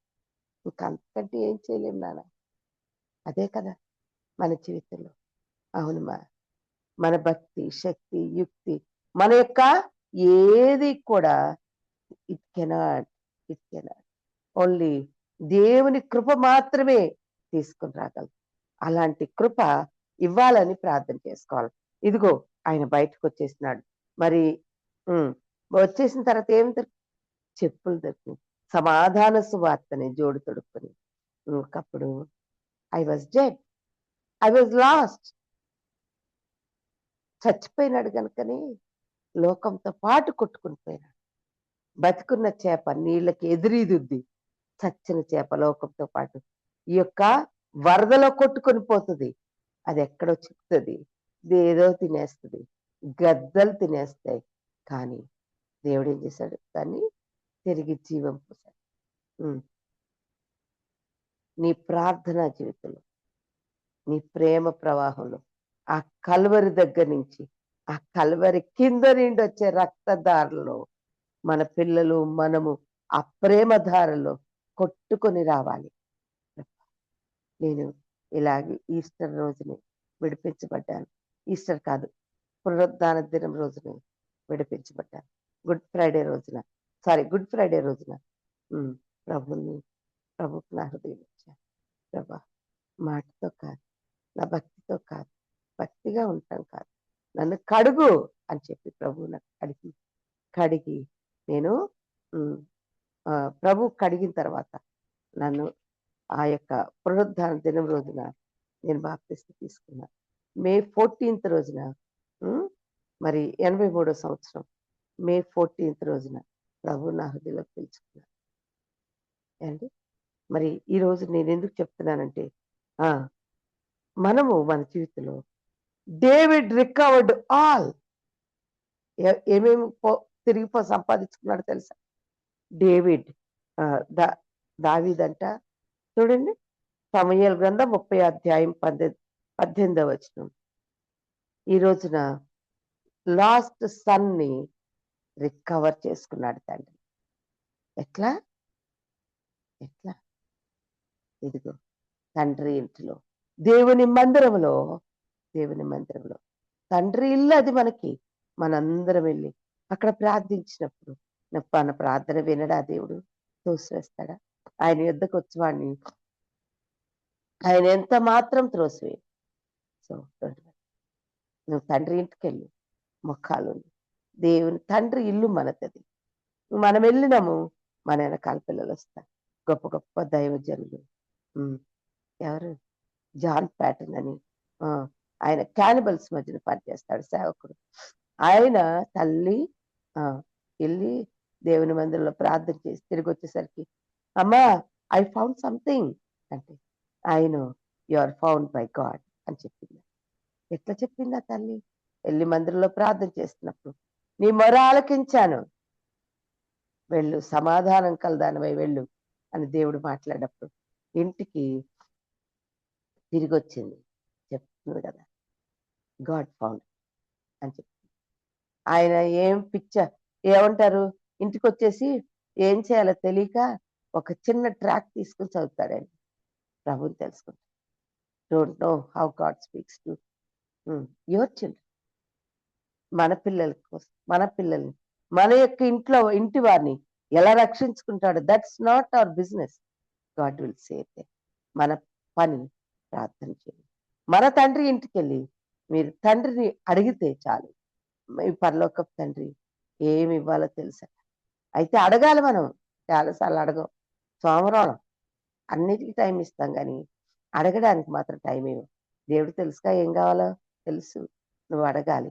ఇంకంతకంటే ఏం చేయలేము నాన్న. అదే కదా మన జీవితంలో. అవునమ్మా, మన భక్తి, శక్తి, యుక్తి, మన యొక్క ఏది కూడా ఇట్ కెనాట్ ఓన్లీ దేవుని కృప మాత్రమే తీసుకుని రాగలదు. అలాంటి కృప ఇవ్వాలని ప్రార్థన చేసుకోవాలి. ఇదిగో ఆయన బయటకు వచ్చేసినాడు. మరి వచ్చేసిన తర్వాత ఏం చెప్పులు దొరికినాయి, సమాధాన సువార్తని జోడు తొడుక్కుని. ఒకప్పుడు I was dead, I was lost. చచ్చిపోయినాడు కనుకని లోకంతో పాటు కొట్టుకుని పోయినాడు. బతికున్న చేప నీళ్ళకి ఎదురీదుద్ది, చచ్చిన చేప లోకంతో పాటు ఈ యొక్క వరదలో కొట్టుకొని పోతుంది. అది ఎక్కడో చిక్కుతుంది, ఏదో తినేస్తుంది, గద్దలు తినేస్తాయి, కానీ దేవుడు ఏం చేశాడు? దాన్ని తిరిగి జీవం పోశాడు. నీ ప్రార్థనా జీవితంలో, నీ ప్రేమ ప్రవాహంలో, ఆ కల్వరి దగ్గర నుంచి ఆ కల్వరి కింద నుండి వచ్చే రక్తధారలో మన పిల్లలు, మనము ఆ ప్రేమ ధారలో కొట్టుకొని రావాలి. నేను ఇలాగే ఈస్టర్ రోజుని విడిపించబడ్డాను. ఈస్టర్ కాదు, పునరుద్ధాన దినం రోజున విడిపించబడ్డాను. గుడ్ ఫ్రైడే రోజున ప్రభుకి నా హృదయం ఇచ్చాను. ప్రభా, మాటతో కాదు, నా భక్తితో కాదు, భక్తిగా ఉంటాం కాదు, నన్ను కడుగు అని చెప్పి ప్రభు నాకు కడిగి నేను ప్రభు కడిగిన తర్వాత నన్ను ఆ యొక్క పునరుద్ధాన దినం రోజున నేను బాప్తిస్మం తీసుకున్నాను. మే 14th రోజున, మరి 83వ సంవత్సరం మే 14th రోజున ప్రభు నా హృదయంలో పిలుచుకున్నాను అండి. మరి ఈ రోజు నేను ఎందుకు చెప్తున్నానంటే, మనము మన జీవితంలో డేవిడ్ రికవర్డ్ ఆల్. ఏమేమి తిరిగి సంపాదించుకున్నాడు తెలుసా? డేవిడ్ దావీదంట చూడండి, సమూయేలు గ్రంథం 30 అధ్యాయం 18వ వచనం. ఈ రోజున లాస్ట్ సన్ ని రికవర్ చేసుకున్నాడు తండ్రి. ఎట్లా? ఇదిగో తండ్రి ఇంటిలో, దేవుని మందిరంలో తండ్రి ఇల్లు అది మనకి. మనందరం వెళ్ళి అక్కడ ప్రార్థించినప్పుడు మన ప్రార్థన వినడా దేవుడు? తోసివేస్తాడా? ఆయన యుద్ధకు వచ్చేవాడిని ఆయన ఎంత మాత్రం త్రోసివేయడు. సో నువ్వు తండ్రి ఇంటికి వెళ్ళి మొక్కాలు, దేవుని తండ్రి ఇల్లు మనది. మనం వెళ్ళినాము, మన వెనకాల పిల్లలు వస్తారు. గొప్ప గొప్ప దైవజనులు. ఎవరు? జాన్ ప్యాటన్ అని, ఆయన క్యానిబల్స్ మధ్యన పనిచేస్తాడు, సేవకుడు. ఆయన తల్లి వెళ్ళి దేవుని మందిరంలో ప్రార్థన చేసి తిరిగి వచ్చేసరికి, అమ్మా ఐ ఫౌండ్ సంథింగ్ అంటే, ఆయన you are found by God అని చెప్పింది. ఎట్లా చెప్పింది ఆ తల్లి? వెళ్ళి మందిరంలో ప్రార్థన చేస్తున్నప్పుడు, నీ మొర ఆలకించాను, వెళ్ళు, సమాధానం కలదానివై వెళ్ళు అని దేవుడు మాట్లాడినప్పుడు ఇంటికి తిరిగి వచ్చింది. చెప్తుంది కదా, గాడ్ ఫౌండ్ అని చెప్తుంది. ఆయన ఏం ఏమంటారు, ఇంటికి వచ్చేసి ఏం చేయాలో తెలియక ఒక చిన్న ట్రాక్ తీసుకుని చదువుతాడండి. ప్రభుని తెలుసుకుంటాడు. Don't know how God speaks to your children. మన పిల్లల కోసం, మన పిల్లల్ని, మన యొక్క ఇంటి వారిని ఎలా రక్షించుకుంటాడు? That's not our business. God will save them. మన పని ప్రార్థన చేయండి. మన తండ్రి ఇంటికి వెళ్ళి మీరు తండ్రిని అడిగితే చాలు. మీ పరలోకపు తండ్రి ఏమి ఇవ్వాలో తెలుసా? అయితే అడగాలి. మనం చాలాసార్లు అడగం. సోమవారం అన్నిటికీ టైం ఇస్తాం, కానీ అడగడానికి మాత్రం టైం ఇవ్వం. దేవుడు తెలుసుగా ఏం కావాలో తెలుసు. నువ్వు అడగాలి.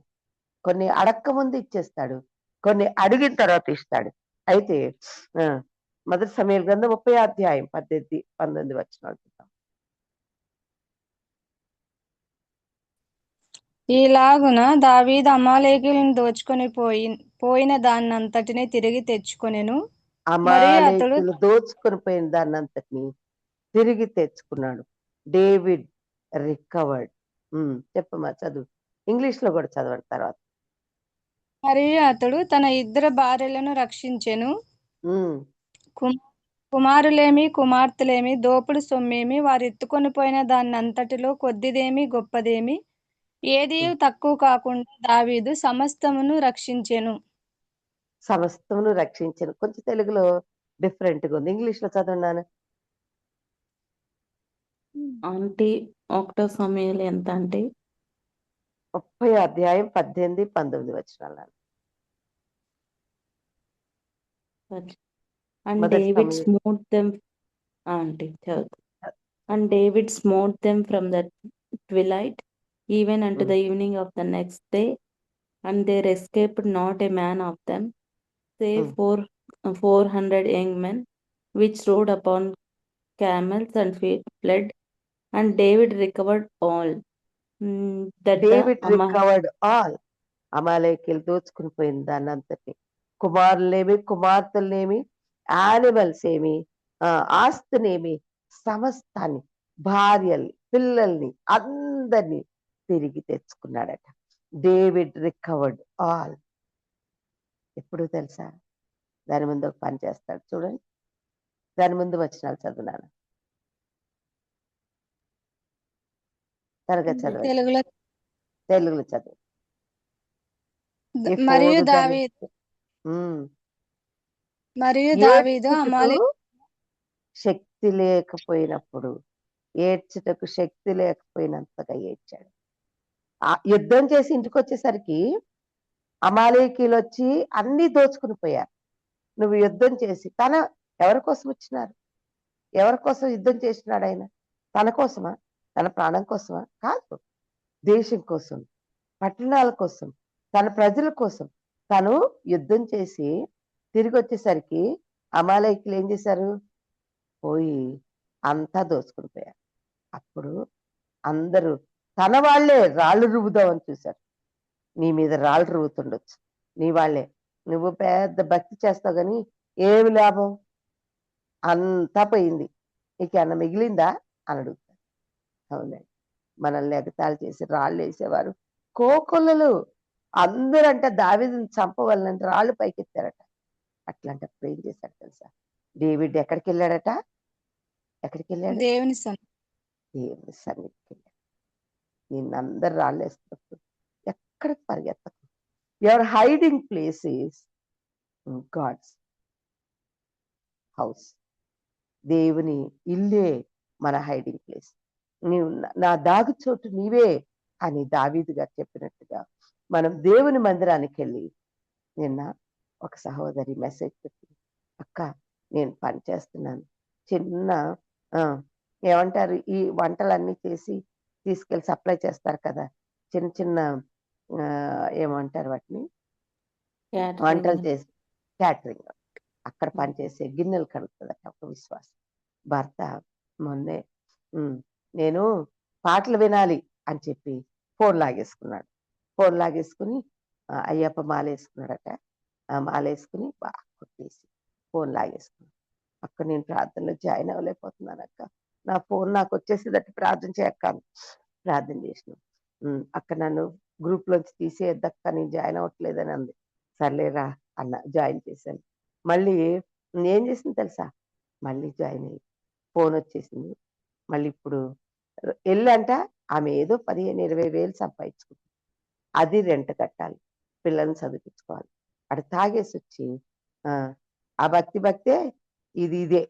కొన్ని అడక్క ముందు ఇచ్చేస్తాడు, కొన్ని అడిగిన తర్వాత ఇస్తాడు. అయితే మొదటి సమూయేలు గ్రంథం 30 అధ్యాయం 18 వచనాలు చూద్దాం. ఈలాగున దావీదు అమాలేకీయులను దోచుకొని పోయిన దాన్నంతటిని తిరిగి తెచ్చుకొనెను. అమాలేకీయులు దోచుకొని పోయిన దాన్నంతటిని తిరిగి తెచ్చుకున్నాడు. David recovered. చెప్పమ్మా, చదువు. ఇంగ్లీష్ లో కూడా చదవండి తర్వాత. మరియు అతడు తన 2 భార్యలను రక్షించెను. కుమారులేమి కుమార్తెలేమి దోపుడు సొమ్మేమి వారు ఎత్తుకొని పోయిన దాన్నంతటిలో కొద్దిదేమి గొప్పదేమి ఏది తక్కువ కాకుండా దావీదు సమస్తమును రక్షించెను. కొంచెం తెలుగులో డిఫరెంట్ గా ఉంది. ఇంగ్లీష్ లో చదవన్నాను. ఆంటీ 1 సమూయేలు ఎంత అంటే 30 అధ్యాయం 18, 19 వచనాలు. And David smote them, and David smote them from the twilight even unto the evening of the next day, and there escaped not a man of them, save 400 young men, which rode upon camels and fled, and David recovered all. David recovered all. అమాలేకీలు దోచుకుని పోయిన దాన్ని అంతటి, కుమారులేమి కుమార్తెలనేమి, animals ఏమి, ఆస్తినేమి, సమస్తాన్ని, భార్యల్ని, పిల్లల్ని, అందరినీ తిరిగి తెచ్చుకున్నాడట. David recovered all. ఎప్పుడు తెలుసా? దాని ముందు ఒక పని చేస్తాడు చూడండి. దాని ముందు వచనాలు చదువునాను. త్వరగా చదవండి, తెలుగులో తెలుగులో చదువు. మరియు ఎఫోదు దాని దావీదు ఉమ్, దావీదు ఏడ్చుటకు శక్తి లేకపోయినప్పుడు, ఏడ్చుటకు శక్తి లేకపోయినంతగా ఏడ్చాడు. యుద్ధం చేసి ఇంటికి వచ్చేసరికి అమాలేకీలు వచ్చి అన్ని దోచుకుని పోయారు. నువ్వు యుద్ధం చేసి ఎవరి కోసం వచ్చినారు? ఎవరి కోసం యుద్ధం చేసినాడు ఆయన? తన కోసమా? తన ప్రాణం కోసమా? కాదు. దేశం కోసం, పట్టణాల కోసం, తన ప్రజల కోసం తను యుద్ధం చేసి తిరిగి వచ్చేసరికి అమాలేకీలు ఏం చేశారు? పోయి అంతా దోచుకుని పోయారు. అప్పుడు అందరూ తన వాళ్ళే రాళ్ళు రువ్వుదామని చూశారు. నీ మీద రాళ్ళు రువ్వుతుండొచ్చు, నీ వాళ్ళే. నువ్వు పెద్ద భక్తి చేస్తావు కానీ ఏమి లాభం? అంతా పోయింది, నీకేమన్నా మిగిలిందా అని అడుగుతారు. అవునండి, మనల్ని ఎగతాళి చేసి రాళ్ళు వేసేవారు కోకొల్లలు. అందరంట దావీదుని చంపవాలని రాళ్ళు పైకెత్తారట. అట్లాంటప్పుడు ఏం చేశాడు తెలుసా? డేవిడ్ ఎక్కడికి వెళ్ళాడట? ఎక్కడికి వెళ్ళాడు? దేవుని సన్నిధి. దేవుని సన్నిధికి వెళ్ళాడు. నిన్నందరు రాళ్ళు వేస్తున్నప్పుడు ఎక్కడికి పరిగెత్తకు. Your hiding place is God's house. దేవుని ఇల్లే మన హైడింగ్ ప్లేస్. నీవు నా దాగు చోటు నీవే అని దావీదు గారు చెప్పినట్టుగా మనం దేవుని మందిరానికి వెళ్ళి, నిన్న ఒక సహోదరి మెసేజ్ చెప్పింది, అక్క నేను పని చేస్తున్నాను, చిన్న ఏమంటారు ఈ వంటలన్నీ చేసి తీసుకెళ్ళి సప్లై చేస్తారు కదా, చిన్న చిన్న ఏమంటారు వాటిని, వంటలు చేసి క్యాటరింగ్, అక్కడ పనిచేసే గిన్నెలు కడుగుతుందట ఒక విశ్వాసం. భర్త మొన్నే నేను పాటలు వినాలి అని చెప్పి ఫోన్ లాగేసుకున్నాడు. ఫోన్ లాగేసుకుని అయ్యప్ప మాలేసుకున్నాడట. మాలేసుకుని బాగా కొట్టేసి ఫోన్ లాగేసుకున్నాడు. అక్కడ నేను ప్రార్థనలో జాయిన్ అవ్వలేకపోతున్నాను అక్క, నా ఫోన్ నాకు వచ్చేసేదట్టు ప్రార్థన చేయక్క. ప్రార్థన చేసిన అక్కడ నన్ను గ్రూప్లోంచి తీసేయద్దక్క, నేను జాయిన్ అవ్వట్లేదని అంది. సర్లేరా అన్న, జాయిన్ చేశాను. మళ్ళీ ఏం చేసింది తెలుసా? మళ్ళీ జాయిన్ అయ్యి ఫోన్ వచ్చేసింది. మళ్ళీ ఇప్పుడు వెళ్ళంట, ఆమె ఏదో 15,000-20,000 సంపాదించుకుంది. అది రెంట్ కట్టాలి, పిల్లల్ని చదివించుకోవాలి. అటు తాగేసి వచ్చి ఆ భక్తే ఇదే.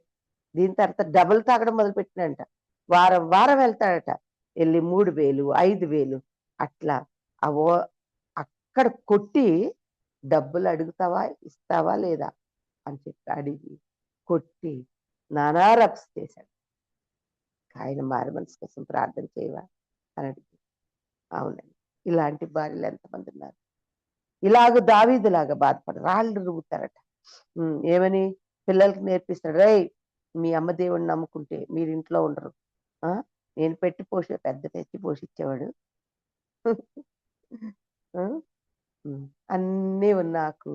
దీని తర్వాత డబుల్ తాగడం మొదలుపెట్టినంట. వారం వారం వెళ్తాడట, వెళ్ళి 3,000, 5,000 అట్లా అక్కడ కొట్టి, డబ్బులు అడుగుతావా ఇస్తావా లేదా అని చెప్పి అడిగి కొట్టి నానా రప్స్ చేశాడు. ఆయన మారు మనసు కోసం ప్రార్థన చేయవా అని అడిగి, అవునండి, ఇలాంటి భార్యలు ఎంతమంది ఉన్నారు? ఇలాగ దావీదులాగా బాధపడ రాళ్ళు రువ్వుతారట. ఏమని పిల్లలకి నేర్పిస్తాడు, రేయ్ మీ అమ్మ దేవుడిని నమ్ముకుంటే మీరు ఇంట్లో ఉండరు, నేను పెట్టి పోషించేవాడు అన్నీ ఉన్న ఆకు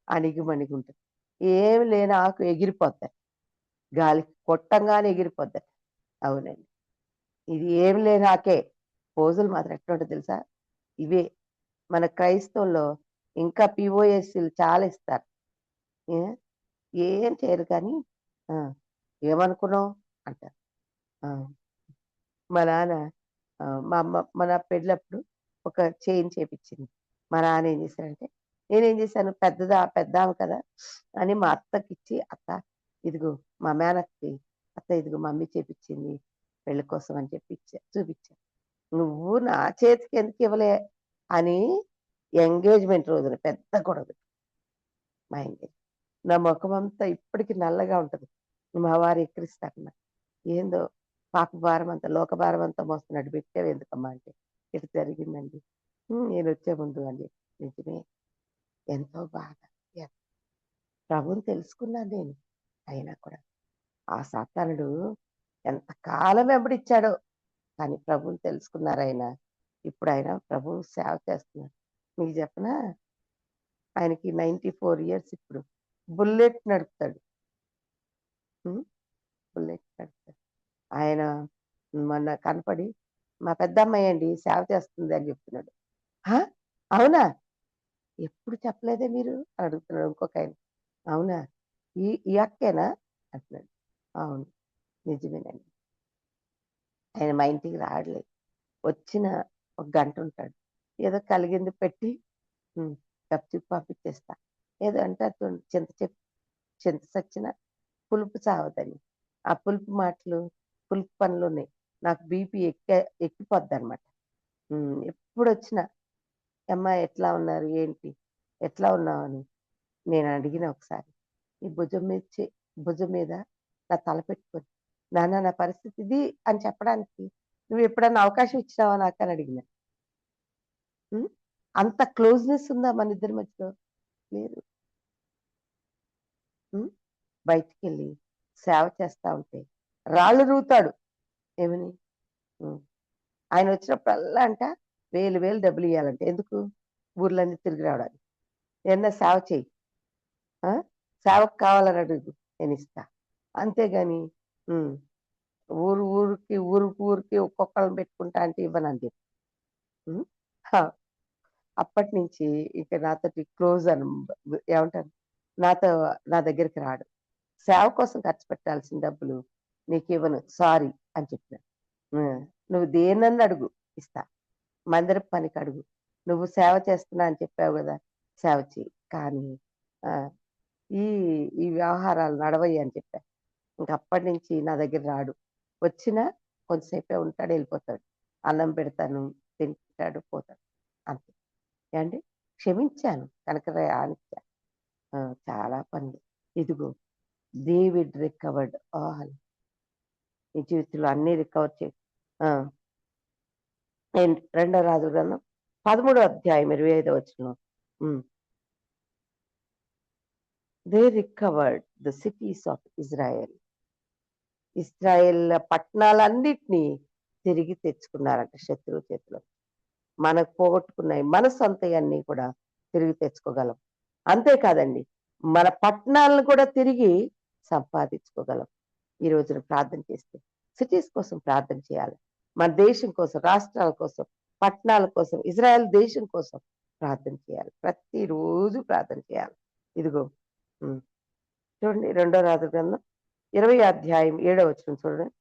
అణిగిమణిగి ఉంటుంది, ఏమి లేని ఆకు ఎగిరిపోద్ది, గాలికి కొట్టంగానే ఎగిరిపోద్ది. అవునండి, ఇది ఏమి లేని ఆకే. పోజులు మాత్రం ఎట్లా ఉంటుంది తెలుసా? ఇవే మన క్రైస్తవుల్లో ఇంకా పిఓఎస్సీలు చాలా ఇస్తారు, ఏం చేయరు కానీ ఏమనుకున్నావు అంటారు. మా నాన్న మన పెళ్ళప్పుడు ఒక చైన్ చేపించింది. మా నాన్న ఏం చేశారంటే, నేనేం చేశాను, పెద్దాము కదా అని మా అత్తకి ఇచ్చి, అత్త ఇదిగో మా మేనక్కి, అత్త ఇదిగో మమ్మీ చేపించింది పెళ్లి కోసం అని చెప్పి చూపించాను. నువ్వు నా చేతికి ఎందుకు ఇవ్వలే అని ఎంగేజ్మెంట్ రోజున పెద్ద గొడవ. మా ఎంగేజ్ నా ముఖం అంతా ఇప్పటికీ నల్లగా ఉంటుంది. మా వారు ఎక్కిరిస్తారన్న, ఏందో పాప భారం అంతా లోక భారం అంతా మోస్తున్నాడు, పెట్టావు ఎందుకమ్మా అంటే, ఇటు జరిగిందండి నేను వచ్చే ముందు అని. నిజమే, ఎంతో బాధ. ప్రభుని తెలుసుకున్నాను నేను. అయినా కూడా ఆ సాతానుడు ఎంత కాలం వెంబడిచ్చాడో, కానీ ప్రభుని తెలుసుకున్నారు ఆయన. ఇప్పుడు ఆయన ప్రభు సేవ చేస్తున్నారు. మీకు చెప్పనా, ఆయనకి 94 ఇయర్స్ ఇప్పుడు. బుల్లెట్ నడుపుతాడు. బుల్లెట్ నడుపుతాడు. ఆయన మొన్న కనపడి, మా పెద్దమ్మాయి అండి సేవ చేస్తుంది అని చెప్తున్నాడు. "హా! అవునా? ఎప్పుడు చెప్పలేదే మీరు?" అని అడుగుతున్నాడు ఇంకొక ఆయన. "అవునా? ఈ అక్కేనా?" అంటున్నాడు. అవును. నిజమేనండి. ఆయన మా ఇంటికి రాడులేదు. వచ్చిన ఒక గంట ఉంటాడు. ఏదో కలిగింది పెట్టి గప్‌చుప్ పంపించేస్తా. ఏదో అంటారు చూడండి, చింత సచ్చిన పులుపు చావదని. ఆ పులుపు మాటలు, పులుపు పనులున్నాయి. నాకు బీపీ ఎక్కిపోద్దనమాట. ఎప్పుడొచ్చినా, "అమ్మా ఎట్లా ఉన్నారు? ఏంటి? ఎట్లా ఉన్నావని?" నేను అడిగిన ఒకసారి, ఈ భుజం మీద నా తల పెట్టుకొని, "నాన్న నా పరిస్థితి ఇది" అని చెప్పడానికి నువ్వు ఎప్పుడన్నా అవకాశం ఇచ్చినావా నాకు అని అడిగిన. హ్మ్. అంత క్లోజ్‌నెస్ ఉందా మనిద్దరి మధ్యలో? లేదు. హ్మ్. బయటికెళ్ళి సేవ చేస్తా ఉంటే రాళ్ళు రువుతాడు. ఏమని? హ్మ్. ఆయనొచ్చినప్పుడల్లా వేలు వేలు డబ్బులియ్యాలంట. ఎందుకు? ఊర్లన్నీ తిరిగి రావడానికి. "ఏదన్నా సేవ చెయ్యి. ఆ! సేవకు కావాలని అడుగు నేనిస్తా." అంతేగాని హ్మ్. ఊరికి ఒక్కొక్కళ్ళని పెట్టుకుంటా అంటే ఇవ్వనని చెప్పి. హ్మ్. ఆ! అప్పటినుంచి ఇక నాతోటి క్లోజ్ ఏమంటారు? నాతో నా దగ్గరికి రాడు. సేవ కోసం ఖర్చు పెట్టాల్సిన డబ్బులు నీకివ్వను సారీ అని చెప్పాను. హ్మ్. "నువ్వు దేన్నన్నా అడుగు ఇస్తా. మందిరపు పనికడుగు. నువ్వు సేవ చేస్తున్నా అని చెప్పావు గదా! సేవ చెయ్యి. కానీ ఆహ్, ఈ ఈ వ్యవహారాలు నడవయి" అని చెప్పా. ఇంక అప్పటినుంచి నా దగ్గర రాడు. వచ్చినా కొంతసేపే ఉంటాడు, ఎళ్ళిపోతాడు. అన్నం పెడతాను, తింటాడు, పోతాడు. అంతే. ఏవండీ క్షమించాను కనుక రానిచ్చా. ఆ! చాలా పనులు. ఇదిగో డేవిడ్ రికవర్డ్ ఆల్. నీ జీవితంలో అన్నీ రికవర్ చే ఆ! రెండో రాజుల గ్రంథం 13 అధ్యాయం 25 వచనం. హ్మ్. They recovered the cities of Israel. ఇశ్రాయేల్ పట్టణాలన్నిటిని తిరిగి తెచ్చుకున్నారంట శత్రువు చేతిలో. మనకు పోగొట్టుకున్నాయి మన సొంతయన్నీ కూడా తిరిగి తెచ్చుకోగలం. అంతే కాదండి, మన పట్టణాలను కూడా తిరిగి సంపాదించుకోగలం. ఈ రోజున ప్రార్థన చేస్తే సిటీస్ కోసం ప్రార్థన చేయాలి. మన దేశం కోసం, రాష్ట్రాల కోసం, పట్టణాల కోసం, ఇజ్రాయెల్ దేశం కోసం ప్రార్థన చేయాలి. ప్రతిరోజు ప్రార్థన చేయాలి. ఇదిగో హ్మ్. చూడండి, రెండో రాజుల గ్రంథం 20 అధ్యాయం 7 వచనం చూడండి.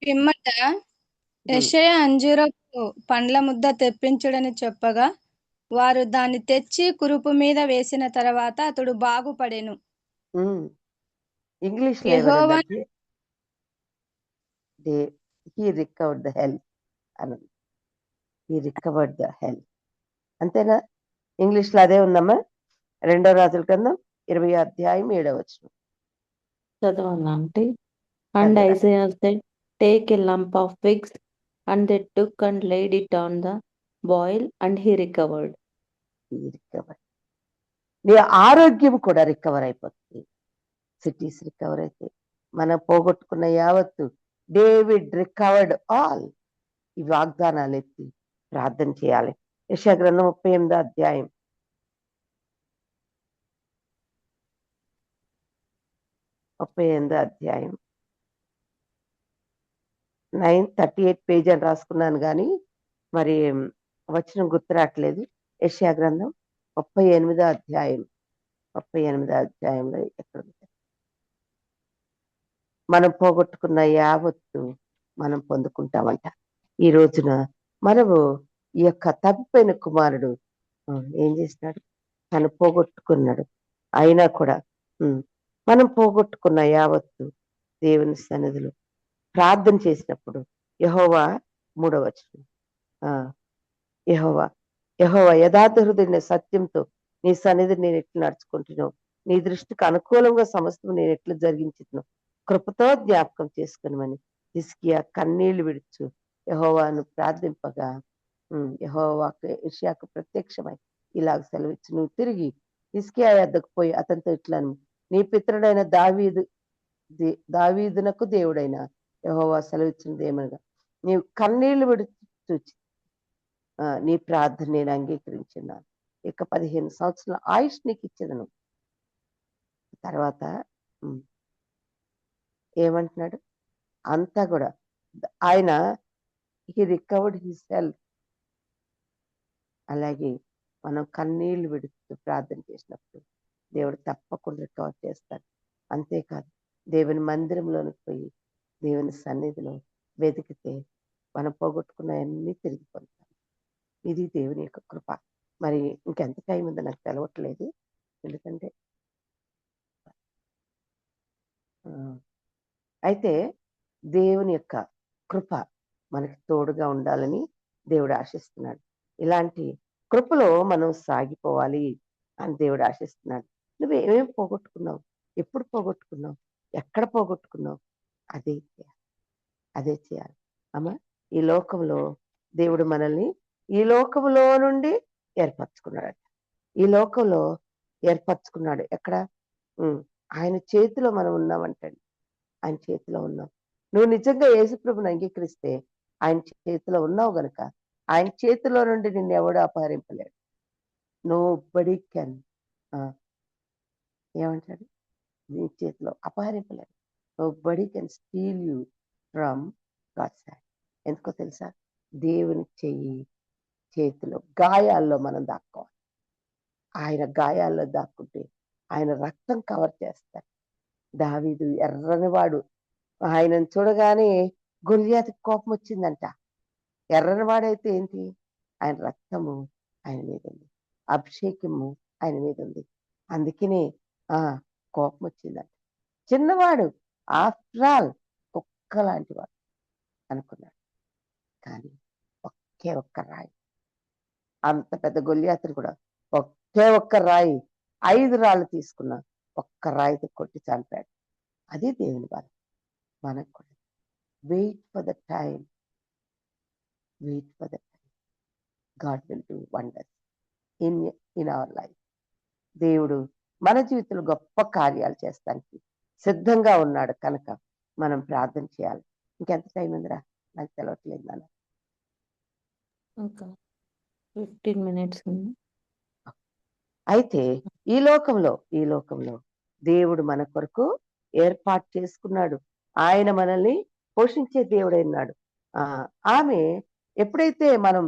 పిమ్మట హ్మ్. యెషయా అంజూరపు పండ్ల ముద్ద తెప్పించుడని చెప్పగా వారు దాన్ని తెచ్చి కురుపు మీద వేసిన తర్వాత అతడు బాగుపడెను. హ్మ్. ఇంగ్లీష్‌లో యెహోవా ఏమనుందంటే they he recovered the health అనుంది. He recovered the health. అంతేనా? ఇంగ్లీష్‌లో అదే ఉందమ్మా. రెండో రాజుల గ్రంథం 20 అధ్యాయం 7 వచనం. చదవాలా ఆంటీ? And అదే Isaiah said, "Take a lump of figs." And they took and laid it on the boil, and he recovered. He recovered. నీ ఆరోగ్యం కూడా రికవర్ అయిపోతుంది. సిటీస్ రికవర్ అయితాయి. మనం పోగొట్టుకున్న యావత్తు డేవిడ్ రికవర్డ్ ఆల్. ఈ వాగ్దానాలు ఎత్తి ప్రార్థన చేయాలి. యెషయా గ్రంథం 38 అధ్యాయం 38 అధ్యాయం 938 పేజ్ అని రాసుకున్నాను గానీ, మరి వచనం గుర్తు రాట్లేదు. యెషయా గ్రంథం 38 అధ్యాయం 38 అధ్యాయంలో ఎక్కడుంది? మనం పోగొట్టుకున్న యావత్తు మనం పొందుకుంటామంట. ఈ రోజున మనము ఈ యొక్క తప్పిపోయిన కుమారుడు ఏం చేసినాడు? తను పోగొట్టుకున్నాడు. అయినా కూడా హ్మ్. మనం పోగొట్టుకున్న యావత్తు దేవుని సన్నిధిలో ప్రార్థన చేసినప్పుడు యెహోవా మూడో వచనం. ఆ! యెహోవా, యెహోవా యథార్థ హృదయుడైన సత్యంతో నీ సన్నిధిని నేనెట్లు నడుచుకుంటున్నావు. నీ దృష్టికి అనుకూలంగా సమస్తం నేనెట్లు జరిగించుదునో కృపతో జ్ఞాపకం చేసుకొనుమని హిజ్కియా కన్నీళ్లు విడుచు యెహోవాను ప్రార్థింపగా యెహోవాకు యెషయాకు ప్రత్యక్షమై ఇలాగ సెలవిచ్చి, నువ్వు తిరిగి హిజ్కియా యొద్దకు పోయి అతనితో ఇట్లను, నీ పితరుడైన దావీదునకు దేవుడైన యెహోవా సెలవిచ్చినదేమనగా, నీవు కన్నీళ్లు విడిచి నీ ప్రార్థన నేను అంగీకరించున్నాను. ఇక 15 సంవత్సరాల ఆయుష్ నీకు ఇచ్చేదను. తర్వాత ఏమంటున్నాడు అంతా కూడా ఆయన హీ రికవర్డ్ హిస్ హెల్త్. అలాగే మనం కన్నీళ్లు విడుస్తూ ప్రార్థన చేసినప్పుడు దేవుడు తప్పకుండా రికవర్ చేస్తాడు. అంతేకాదు దేవుని మందిరంలోనికి పోయి దేవుని సన్నిధిలో వెతికితే మనం పోగొట్టుకున్నవన్నీ తిరిగి పొందుతాం. ఇది దేవుని యొక్క కృప. మరి ఇంకెంత టైం ఉందో నాకు తెలవట్లేదు, ఎందుకంటే అయితే దేవుని యొక్క కృప మనకి తోడుగా ఉండాలని దేవుడు ఆశిస్తున్నాడు. ఇలాంటి కృపలో మనం సాగిపోవాలి అని దేవుడు ఆశిస్తున్నాడు. నువ్వు ఏమేమి పోగొట్టుకున్నావు, ఎప్పుడు పోగొట్టుకున్నావు, ఎక్కడ పోగొట్టుకున్నావు, అదే చేయాలి, అదే చేయాలి. అమ్మా, ఈ లోకంలో దేవుడు మనల్ని ఈ లోకంలో నుండి ఏర్పరచుకున్నాడట. ఈ లోకంలో ఏర్పరచుకున్నాడు. ఎక్కడ? ఆయన చేతిలో మనం ఉన్నామంటండి. ఆయన చేతిలో ఉన్నాం. నువ్వు నిజంగా యేసుప్రభుని అంగీకరిస్తే ఆయన చేతిలో ఉన్నావు గనుక ఆయన చేతిలో నుండి నిన్ను ఎవడు అపహరింపలేడు. నోబడీ కెన్ ఏమంటాడు? నీ చేతిలో అపహరింపలేడు. Nobody can steal you from God's hand. ఎందుకో తెలుసా? దేవుని చేతిలో గాయాల్లో మనం దాక్కోవాలి. ఆయన గాయాల్లో దాక్కుంటే ఆయన రక్తం కవర్ చేస్తాడు. దావీదు ఎర్రనివాడు, ఆయనను చూడగానే గొల్యాతుకి కోపం వచ్చిందంట. ఎర్రనివాడైతే ఏంటి? ఆయన రక్తము ఆయన మీద ఉంది, అభిషేకము ఆయన మీద ఉంది. అందుకనే కోపం వచ్చిందంట. చిన్నవాడు, ఆఫ్టర్ ఆల్ కుక్క లాంటి వాడు అనుకున్నాడు. కానీ ఒకే ఒక్క రాయి, అంత పెద్ద గొల్యాతుని కూడా ఒకే ఒక్క రాయి, 5 రాళ్ళు తీసుకున్న ఒక్క రాయితో కొట్టి చంపాడు. అది దేవుని బలం. మనకు కూడా wait for the time, wait for the time. God will do wonders in our life. దేవుడు మన జీవితంలో గొప్ప కార్యాలు చేస్తానికి సిద్ధంగా ఉన్నాడు కనుక మనం ప్రార్థన చేయాలి. ఇంకెంత టైం ఉందిరా నాకు తెలవట్లేదు నాన్న. ఇంకా 15 minutes ఉంది. అయితే ఈ లోకంలో దేవుడు మన కొరకు ఏర్పాటు చేసుకున్నాడు. ఆయన మనల్ని పోషించే దేవుడైనాడు. ఆమె ఎప్పుడైతే మనం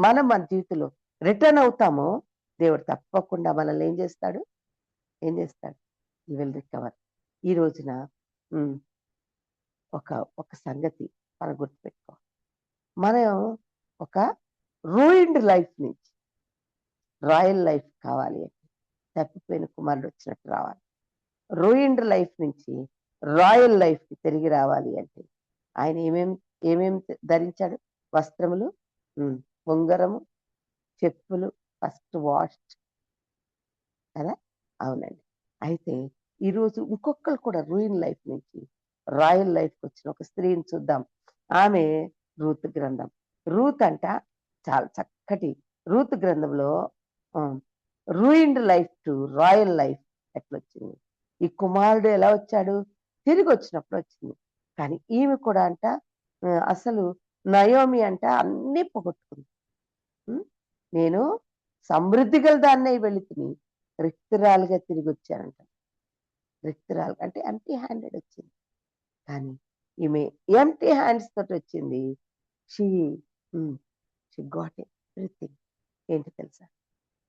మన జీవితంలో రిటర్న్ అవుతామో దేవుడు తప్పకుండా మనల్ని ఏం చేస్తాడు? You will recover. ఈ రోజున ఒక సంగతి మనం గుర్తుపెట్టుకోవాలి. మనం ఒక రూయిన్డ్ లైఫ్ నుంచి రాయల్ లైఫ్ కావాలి అంటే తప్పిపోయిన కుమారుడు వచ్చినట్టు రావాలి. రూయిన్డ్ లైఫ్ నుంచి రాయల్ లైఫ్ కి తిరిగి రావాలి అంటే ఆయన ఏమేమి ధరించాడు? వస్త్రములు, ఉంగరము, చెప్పులు, ఫస్ట్ వాష్డ్ కదా. అవునండి. అయితే ఈరోజు ఇంకొకరు కూడా రూయిన్ లైఫ్ నుంచి రాయల్ లైఫ్ వచ్చిన ఒక స్త్రీని చూద్దాం. ఆమె రూతు గ్రంథం. రూత్ అంట చాలా చక్కటి, రూతు గ్రంథంలో ruined life to royal life ఎట్లొచ్చింది? ఈ కుమారుడు ఎలా వచ్చాడు? తిరిగి వచ్చినప్పుడు వచ్చింది. కానీ ఈమె కూడా అంట అసలు నయోమి అంట అన్నీ పోగొట్టుకుంది. నేను సమృద్ధి గల దాన్నే వెళుతుని రిక్తురాలుగా తిరిగి వచ్చానంట. రిక్తురాలు అంటే ఎంటీ హ్యాండెడ్ వచ్చింది. కానీ ఈమె ఎంటీ హ్యాండ్స్ తోటి వచ్చింది. She got everything. ఏంటి తెలుసా?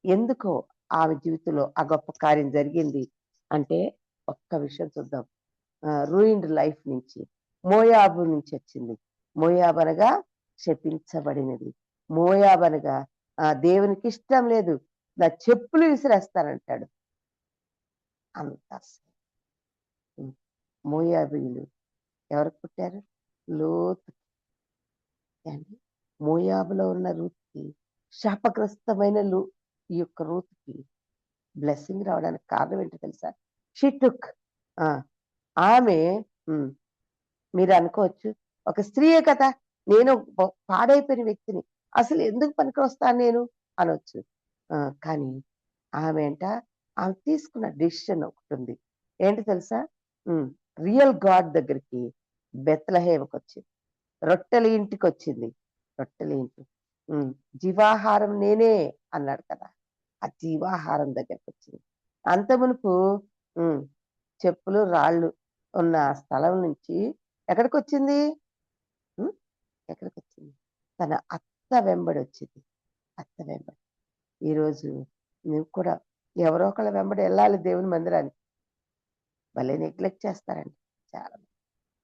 ఎందుకో ఆమె జీవితంలో ఆ గొప్ప కార్యం జరిగింది అంటే ఒక్క విషయం చూద్దాం. రూయిన్డ్ లైఫ్ నుంచి మోయాబు నుంచి వచ్చింది. మోయాబు అనగా శపించబడినది. మోయాబు అనగా దేవునికి ఇష్టం లేదు, నా చెప్పులు విసిరేస్తానంటాడు. అంత మోయాబీలు ఎవరికి పుట్టారు? లోతు. మోయాబులో ఉన్న రూత్కి శాపగ్రస్తమైన ఈ యొక్క రూత్కి బ్లెస్సింగ్ రావడానికి కారణం ఏంటో తెలుసా? She took. ఆమె మీరు అనుకోవచ్చు ఒక స్త్రీయే కదా, నేను పాడైపోయిన వ్యక్తిని, అసలు ఎందుకు పనికి వస్తాను నేను అనొచ్చు. కానీ ఆమె తీసుకున్న డిసిషన్ ఒకటి ఉంది. ఏంటి తెలుసా? రియల్ గాడ్ దగ్గరికి బెత్లెహేముకి వచ్చింది. రొట్టెల ఇంటికి వచ్చింది. రొట్టెల ఇంటి జీవాహారం నేనే అన్నాడు కదా, ఆ జీవాహారం దగ్గరికి వచ్చింది. అంత మునుపు ఉమ్, చెప్పులు రాళ్ళు ఉన్న ఆ స్థలం నుంచి ఎక్కడికి వచ్చింది? ఎక్కడికి వచ్చింది? తన అత్త వెంబడి వచ్చింది. అత్త వెంబడి. ఈరోజు నువ్వు కూడా ఎవరో ఒకళ్ళ వెంబడి వెళ్ళాలి దేవుని మందిరానికి. భలే నెగ్లెక్ట్ చేస్తారండి చాలా మంది.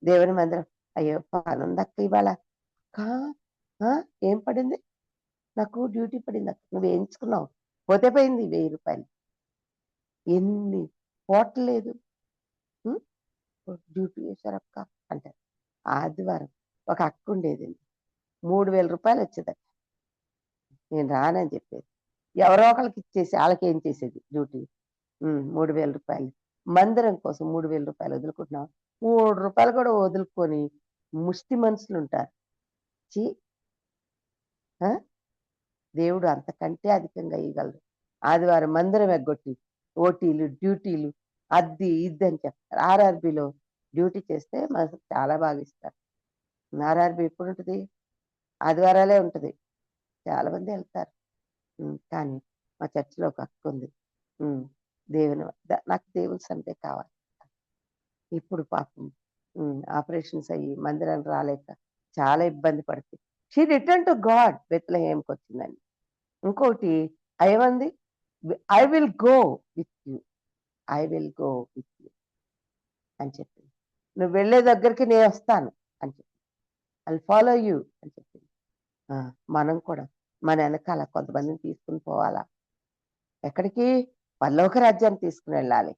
దేవుని మందిరం, అయ్యో పనుందక్క ఇవాళ. అక్క ఏం పడింది? నాకు డ్యూటీ పడింది అక్క. నువ్వు వేయించుకున్నావు, పోతే పోయింది 1000 రూపాయలు. ఎన్ని పోవట్లేదు. డ్యూటీ చేశారక్క అంటారు. ఆదివారం ఒక అక్క ఉండేది, 3000 రూపాయలు వచ్చేదట. నేను రానని చెప్పేది. ఎవరో ఒకళ్ళకి ఇచ్చేసి వాళ్ళకి ఏం చేసేది డ్యూటీ. 3000 రూపాయలు మందిరం కోసం 3000 రూపాయలు వదులుకుంటున్నాం. 3 రూపాయలు కూడా వదులుకొని ముష్టి మనుషులు ఉంటారు. చి దేవుడు అంతకంటే అధికంగా ఇవ్వగలరు. ఆదివారం మందిరం ఎగ్గొట్టి ఓటీలు డ్యూటీలు అద్ది ఇద్ది అని చెప్తారు. ఆర్ఆర్బిలో డ్యూటీ చేస్తే మనకు చాలా బాగా ఇస్తారు. ఆర్ఆర్బి ఎప్పుడు ఉంటుంది? ఆదివారాలే ఉంటుంది. చాలా మంది వెళ్తారు. కానీ మా చర్చిలో ఒక అక్క ఉంది. దేవుని నాకు దేవుని సంతే కావాలి. ఇప్పుడు పాపం ఆపరేషన్స్ అయ్యి మందిరానికి రాలేక చాలా ఇబ్బంది పడుతుంది. She return to God. బెత్లెహేమ్కి వచ్చిందని. ఇంకోటి ఏమంది? I will go with you, I will go with you అని చెప్పింది. నువ్వు వెళ్ళే దగ్గరికి నేను వస్తాను అని చెప్పింది. ఐ ఫాలో యూ అని చెప్పింది. మనం కూడా మన వెనకాల కొంతమందిని తీసుకుని పోవాలా? ఎక్కడికి? పరలోక రాజ్యాన్ని తీసుకుని వెళ్ళాలి.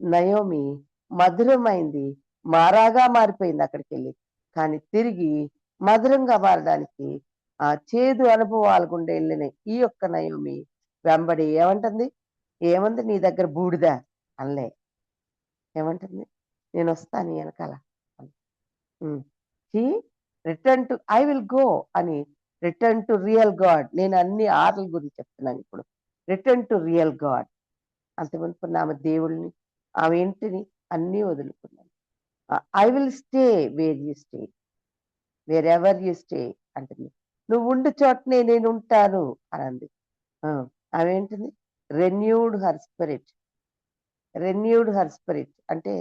నయోమి మధురమైంది, మారాగా మారిపోయింది అక్కడికి వెళ్ళి. కానీ తిరిగి మధురంగా మారడానికి ఆ చేదు అనుభవాలు గుండా వెళ్ళిన ఈ యొక్క నయోమి వెంబడి ఏమంటుంది? ఏముంది నీ దగ్గర బూడిదా అనలే. ఏమంటుంది? నేను వస్తాను నీ వెనకాల. Return to I will go అని, రిటర్న్ టు రియల్ గాడ్. నేను అన్ని ఆటల గురించి చెప్తున్నాను ఇప్పుడు. Return to real God. అంతకుముందు ఆమె దేవుళ్ళని, ఆమె ఇంటిని అన్నీ వదులుకున్నాను. I will stay where you stay, wherever you stay అంటుంది. నువ్వు ఉండు చోటనే నేను ఉంటాను అని అంది. ఆమె ఏంటిది? Renewed her spirit. Renewed her spirit అంటే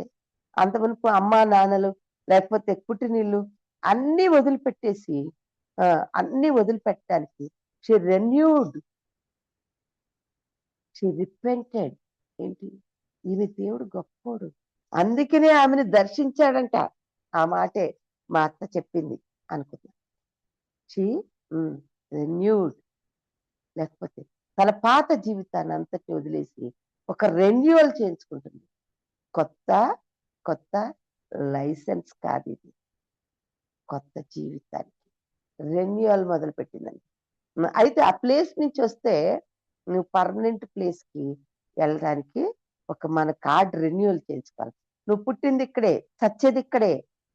అంతమునుపు అమ్మా నాన్నలు లేకపోతే పుట్టినిల్లు అన్నీ వదిలిపెట్టేసి అన్నీ వదిలిపెట్టడానికి షీ రెన్యూడ్, షీ రిపెంటెడ్. ఏంటి? ఈమె దేవుడు గొప్పోడు, అందుకనే ఆమెను దర్శించాడంట. ఆ మాటే మా అత్త చెప్పింది అనుకున్నా. She renewed. లేకపోతే తన పాత జీవితాన్ని అంతటి వదిలేసి ఒక రెన్యూవల్ చేయించుకుంటుంది. కొత్త కొత్త లైసెన్స్ కాదు ఇది, కొత్త జీవితానికి రెన్యూవల్ మొదలు పెట్టిందండి. అయితే ఆ ప్లేస్ నుంచి వస్తే నువ్వు పర్మనెంట్ ప్లేస్కి వెళ్ళడానికి ఒక మన కార్డ్ రెన్యూవల్ చేయించుకోవాలి. నువ్వు పుట్టింది ఇక్కడే, చచ్చేది ఇక్కడే,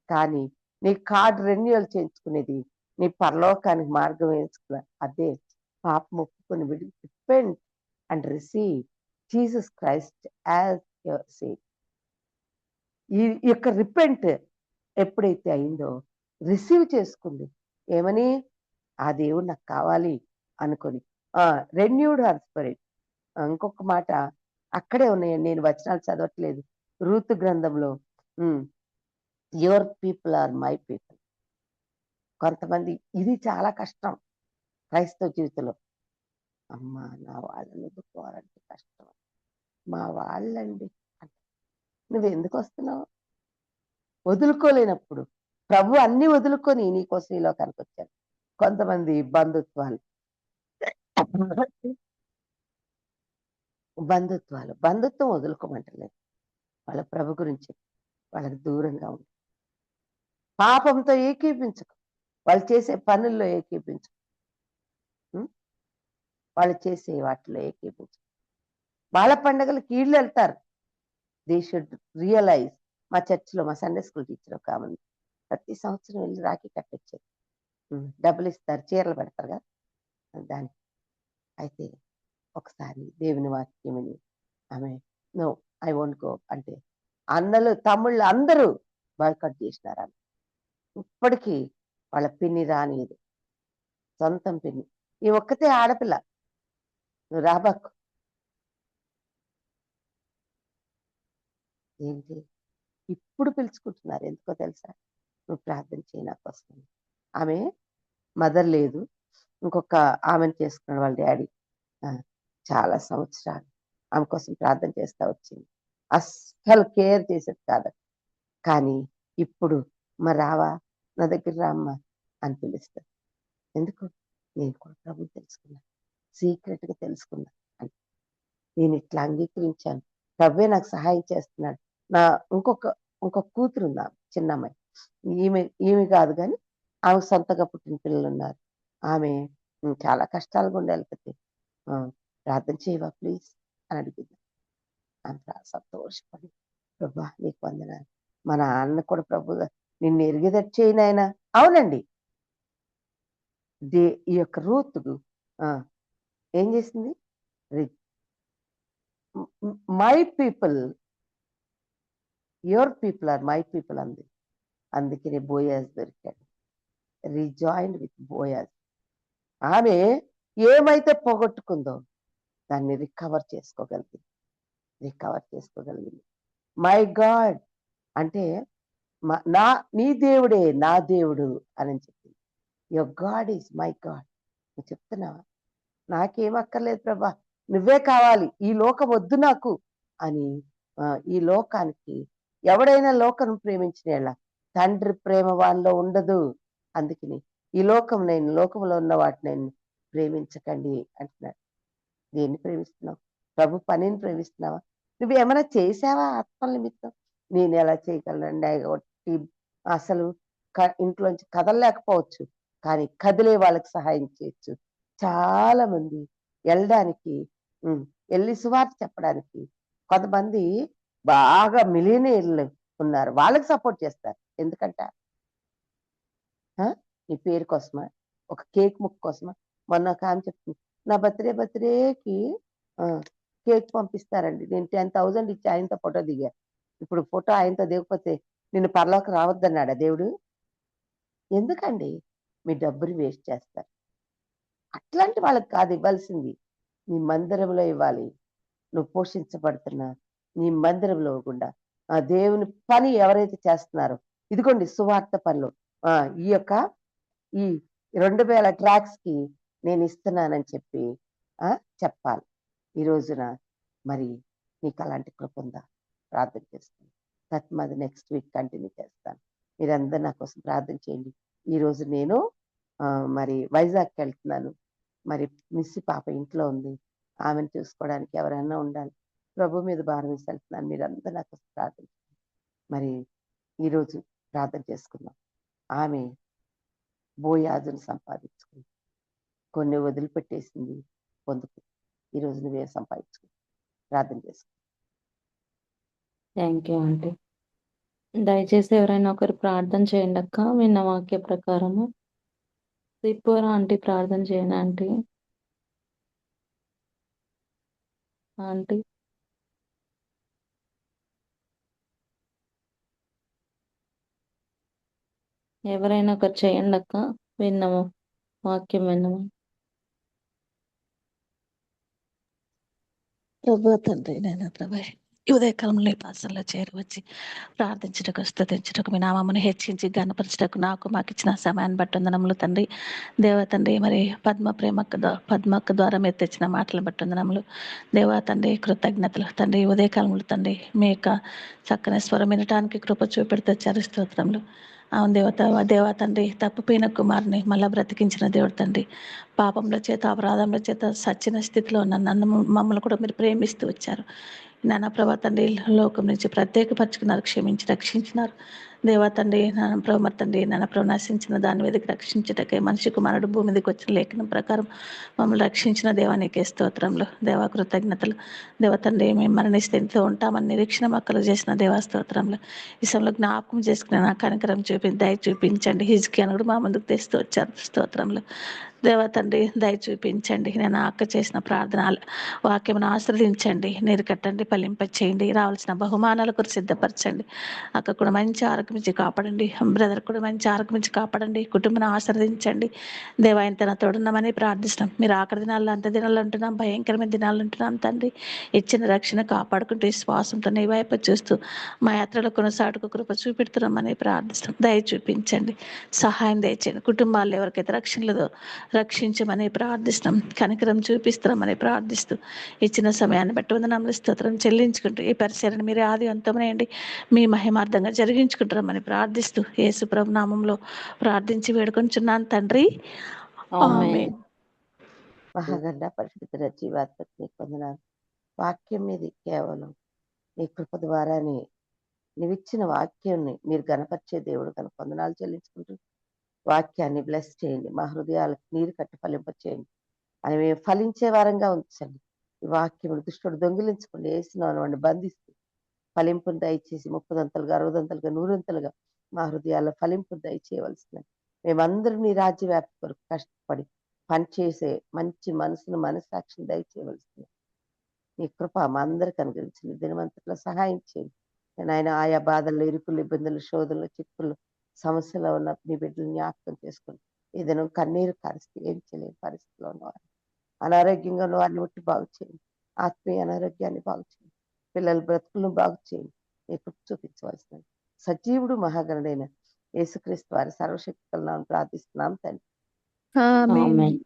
కానీ నీ కార్డ్ రెన్యూవల్ చేయించుకునేది నీ పరలోకానికి మార్గం వేయించుకున్నా. అదే పాపం ఒప్పుకొని repent and receive Jesus Christ as your saviour. ఈ యొక్క రిపెంట్ ఎప్పుడైతే అయిందో రిసీవ్ చేసుకుంది. ఏమని? ఆ దేవుడు నాకు కావాలి అనుకొని రెన్యూడ్ హర్ స్పిరిట్. ఇంకొక మాట అక్కడే ఉన్నాయండి, నేను వచనాలు చదవట్లేదు. రూతు గ్రంథంలో your people are my people. కొంతమంది ఇది చాలా కష్టం క్రైస్తవ జీవితంలో. అమ్మా నా వాళ్ళని వదులుకోవాలంటే కష్టం, మా వాళ్ళండి అంటే నువ్వు ఎందుకు వస్తున్నావు? వదులుకోలేనప్పుడు ప్రభు అన్ని వదులుకొని నీకోసం ఈ లోకానికి వచ్చారు. కొంతమంది బంధుత్వాలు బంధుత్వం వదులుకోమంటలేదు. వాళ్ళ ప్రభు గురించి వాళ్ళకి దూరంగా ఉంది. పాపంతో ఏకీపించకు, వాళ్ళు చేసే పనుల్లో ఏకీపించు, వాళ్ళు చేసే వాటిలో ఏకీపించు. వాళ్ళ పండుగలకి వీళ్ళు వెళ్తారు. They should realise. మా చర్చిలో మా సండే స్కూల్ టీచర్ ఒక ఆమె ప్రతి సంవత్సరం వెళ్ళి రాఖీ కట్టొచ్చేది. డబ్బులు ఇస్తారు, చీరలు పెడతారు కదా దానికి. అయితే ఒకసారి దేవుని వాక్యమని ఆమె నో ఐ వోంట్ గో అంటే అన్నలు తమ్ముళ్ళు అందరూ బాయ్కాట్ చేసినారు. ఆమె ఇప్పటికీ వాళ్ళ పిన్ని రానియదు, సొంతం పిన్ని. ఈ ఒక్కతే ఆడపిల్ల, నువ్వు రాబాకు. ఏంటి ఇప్పుడు పిలుచుకుంటున్నారు, ఎందుకో తెలుసా? నువ్వు ప్రార్థన చేయి నా కోసం. ఆమె మదర్ లేదు, ఇంకొక ఆమెను చేసుకున్నాడు వాళ్ళ డాడీ. చాలా సంవత్సరాలు ఆమె కోసం ప్రార్థన చేస్తా వచ్చింది. అస్సలు కేర్ చేసేది కాదు. కానీ ఇప్పుడు మరి రావా, నా దగ్గర రామ్మా అని పిలుస్తుంది. ఎందుకు? నేను కూడా ప్రభు తెలుసుకున్నా, సీక్రెట్గా తెలుసుకున్నా అని. నేను ఇట్లా అంగీకరించాను, ప్రభువే నాకు సహాయం చేస్తున్నాడు. నా ఇంకొక కూతురు ఉంది, చిన్న అమ్మాయి. ఈమె కాదు కానీ ఆమె సొంతగా పుట్టిన పిల్లలు ఉన్నారు. ఆమె చాలా కష్టాలు గుండా వెళ్తుంది. ప్రార్థన చేయవా ప్లీజ్ అని అడిగింది. అంత సంతోషపడి, ప్రభా నీకు వందనాలు, మా నాన్న కూడా ప్రభు నిన్ను ఎరిగేటట్టు చేయను ఆయన. అవునండి, ఈ యొక్క రూతు ఏం చేసింది? My people, your people are my people అంది. అందుకనే బోయాజ్ దొరికాడు. Rejoin with Boaz. ఆమె ఏమైతే పోగొట్టుకుందో దాన్ని రికవర్ చేసుకోగలిగింది. మై గాడ్ అంటే నీ దేవుడే నా దేవుడు అని చెప్పింది. Your God is my God. నువ్వు చెప్తున్నావా, నాకేం అక్కర్లేదు ప్రభా, నువ్వే కావాలి, ఈ లోకం వద్దు నాకు అని. ఈ లోకానికి ఎవడైనా లోకం ప్రేమించిన తండ్రి ప్రేమ వాళ్ళలో ఉండదు. అందుకని ఈ లోకంలో ఉన్న వాటిని నేను ప్రేమించకండి అంటున్నాడు. దేన్ని ప్రేమిస్తున్నావు? ప్రభు పనిని ప్రేమిస్తున్నావా? నువ్వు ఏమైనా చేసావా ఆత్మల నిమిత్తం? నేను ఎలా చేయగలనండి, అసలు ఇంట్లోంచి కదలలేకపోవచ్చు, కానీ కదిలే వాళ్ళకి సహాయం చేయొచ్చు. చాలా మంది వెళ్ళడానికి, వెళ్ళి సువార్త చెప్పడానికి, కొంతమంది బాగా మిలియనీర్లు ఉన్నారు, వాళ్ళకి సపోర్ట్ చేస్తారు. ఎందుకంటే నీ పేరు కోసమా, ఒక కేక్ ముక్క కోసమా? మొన్న ఒక ఆమె చెప్తుంది, నా బర్త్డేకి కేక్ పంపిస్తారండి, నేను 10,000 ఇచ్చి ఆయనతో ఫోటో దిగా. ఇప్పుడు ఫోటో ఆయనతో దిగకపోతే నిన్ను పరలోకి రావద్దన్నాడా దేవుడు? ఎందుకండి మీ డబ్బుని వేస్ట్ చేస్తారు? అట్లాంటి వాళ్ళకి కాదు ఇవ్వాల్సింది, నీ మందిరంలో ఇవ్వాలి. నువ్వు పోషించబడుతున్నా నీ మందిరంలో గుండా ఆ దేవుని పని ఎవరైతే చేస్తున్నారో, ఇదిగోండి సువార్త పనులు, ఈ 2000 ట్రాక్స్కి నేను ఇస్తున్నానని చెప్పి చెప్పాలి. ఈ రోజున మరి నీకు అలాంటి కృప ఉందా? ప్రార్థన చేస్తాను. తత్మది నెక్స్ట్ వీక్ కంటిన్యూ చేస్తాను. మీరందరూ నా కోసం ప్రార్థన చేయండి. ఈరోజు నేను మరి వైజాగ్కి వెళ్తున్నాను. మరి మిస్సి పాప ఇంట్లో ఉంది, ఆమెను చూసుకోవడానికి ఎవరైనా ఉండాలి. ప్రభు మీద భారం వేసి వెళ్తున్నాను. మీరందరూ నా కోసం ప్రార్థన చేయండి. మరి ఈరోజు ప్రార్థన చేసుకుందాం. ఆమె బోయాజును సంపాదించుకుంది, కొన్ని వదిలిపెట్టేసింది, పొందుకుంది. ఈరోజు నువ్వే సంపాదించుకుంది. ప్రార్థన చేసుకుంది. Thank you aunty. దయచేసి ఎవరైనా ఒకరు ప్రార్థన చేయండి అక్క, విన్న వాక్య ప్రకారము. త్రిపుర ఆంటీ ప్రార్థన చేయండి ఆంటీ. ఆంటీ ఎవరైనా ఒకరు చేయండి అక్క, విన్నాము వాక్యం విన్నాము. ప్రభు తండ్రి, నేను ప్రభు ఉదయకాలంలో ఈ పాసంలో చేరవచ్చి ప్రార్థించటకు, స్తుతించటకు, మీ నామమును హెచ్చించి గణపరచటకు మాకు ఇచ్చిన సమయాన్ని బట్టి వందనములు తండ్రి. దేవా తండ్రి, మరి పద్మక్క ద్వారా మీరు తెచ్చిన మాటలను బట్టి వందనములు. దేవా తండ్రి, కృతజ్ఞతలు తండ్రి. ఉదయకాలంలో తండ్రి మీ యొక్క చక్కని స్వరం వినటానికి కృప చూపెడితే తెచ్చారు. స్తోత్రములు. అవును దేవా తండ్రి, తప్పిపోయిన కుమారుని మళ్ళా బ్రతికించిన దేవుడు తండ్రి. పాపంలో చేత, అపరాధంలో చేత సచ్చిన స్థితిలో ఉన్న మమ్మల్ని కూడా మీరు ప్రేమిస్తూ వచ్చారు. నాన్న ప్రభా తండ్రి, లోకం నుంచి ప్రత్యేకపరుచుకున్నారు, క్షమించి రక్షించినారు. దేవా తండ్రి, నాన్న ప్రభు తండ్రి, నాన్న ప్రభు నశించిన దాని మీదకి రక్షించటకే మనిషి కుమారుడు భూమి మీదకి వచ్చిన లేఖనం ప్రకారం మమ్మల్ని రక్షించిన దేవానికే స్తోత్రములు. దేవా కృతజ్ఞతలు. దేవ తండ్రి, మేము మరణిస్తే ఎంతో ఉంటామని నిరీక్షణ మక్కలు చేసిన దేవా స్తోత్రములు. ఈ సమయంలో జ్ఞాపకం చేసుకుని నా కనికరం దయ చూపించండి. హిజ్కియాను కూడా మా ముందుకు తెస్తూ వచ్చారు. స్తోత్రములు. దేవా తండ్రి దయ చూపించండి. నేను అక్క చేసిన ప్రార్థన వాక్యమును ఆశీర్వదించండి, నీరు కట్టండి, ఫలింప చేయండి, రావాల్సిన బహుమానాల కొరకు సిద్ధపరచండి. అక్క కూడా మంచి ఆరోగ్యం ఇచ్చి కాపాడండి, బ్రదర్ కూడా మంచి ఆరోగ్యం ఇచ్చి కాపాడండి, కుటుంబాన్ని ఆశీర్వదించండి. దేవా ఇంత నా తోడున్నామని ప్రార్థిస్తున్నాం. మీరు ఆఖరి దినాల్లో అంత దినాలు ఉంటున్నాం, భయంకరమైన దినాలు ఉంటున్నాం తండ్రి. ఇచ్చిన రక్షణ కాపాడుకుంటూ విశ్వాసంతో నీ వైపు చూస్తూ మా యాత్రలో కొనసాగుటకు కృప చూపెడుతున్నామని ప్రార్థిస్తాం. దయ చూపించండి, సహాయం దయచేయండి. కుటుంబాల్లో ఎవరికైతే రక్షణ లేదో రక్షించమని ప్రార్థిస్తాం, కనికరం చూపిస్తామని ప్రార్థిస్తూ ఇచ్చిన సమయాన్ని బట్టి వందనాలు స్తోత్రం చెల్లించుకుంటూ ఈ పరిచర్యను మీరే ఆది అంతమనేయండి, మీ మహిమార్థంగా జరిగించుకుంటారమని ప్రార్థిస్తూ యేసు ప్రభు నామంలో ప్రార్థించి వేడుకొంచున్నాను తండ్రి, ఆమేన్. మహాగండ పరిశుద్ధ జీవాత్మకు నీకు వందనాలు. వాక్యం మీది కేవలం నీ కృప ద్వారానే నీవిచ్చిన వాక్యాన్ని మీరు గణపరిచే దేవుడు కనుక వందనాలు చెల్లించుకుంటూ వాక్యాన్ని బ్లెస్ చేయండి, మా హృదయాలకు నీరు కట్టి ఫలింప చేయండి, అని మేము ఫలించే వారంగా ఉంచండి. ఈ వాక్యములు దుష్టుడు దొంగిలించుకోండి, వేసినాను వాడిని బంధిస్తూ ఫలింపును దయచేసి 30 60 100 మా హృదయాల్లో ఫలింపును దయచేయవలసింది. మేమందరం నీ రాజ్య వ్యాప్తి కొరకు కష్టపడి పనిచేసే మంచి మనసును మనసాక్షిని దయచేయవలసింది. నీ కృప మా అందరికి అనుగ్రహించింది. దినవంతట్లో సహాయం చేయండి. నేను ఆయన ఆయా బాధల్లో, ఇరుకులు, ఇబ్బందులు, శోధనలు, చిక్కులు, సమస్యలో ఉన్న నీ బిడ్డలు జ్ఞాపకం చేసుకుని ఏదైనా కన్నీరు పరిస్థితి ఏం చేయలేని పరిస్థితిలో ఉన్నవారు, అనారోగ్యంగా ఉన్న వారిని ముట్టి బాగు చేయండి, ఆత్మీయ అనారోగ్యాన్ని బాగు చేయండి, పిల్లల బ్రతుకులను బాగు చేయండి. నీ కృప చూపించవలసింది. సజీవుడు మహాగణుడైన యేసుక్రీస్తు వారి సర్వశక్తులను ప్రార్థిస్తున్నాం తండ్రి. ఆమేన్. ఆమేన్.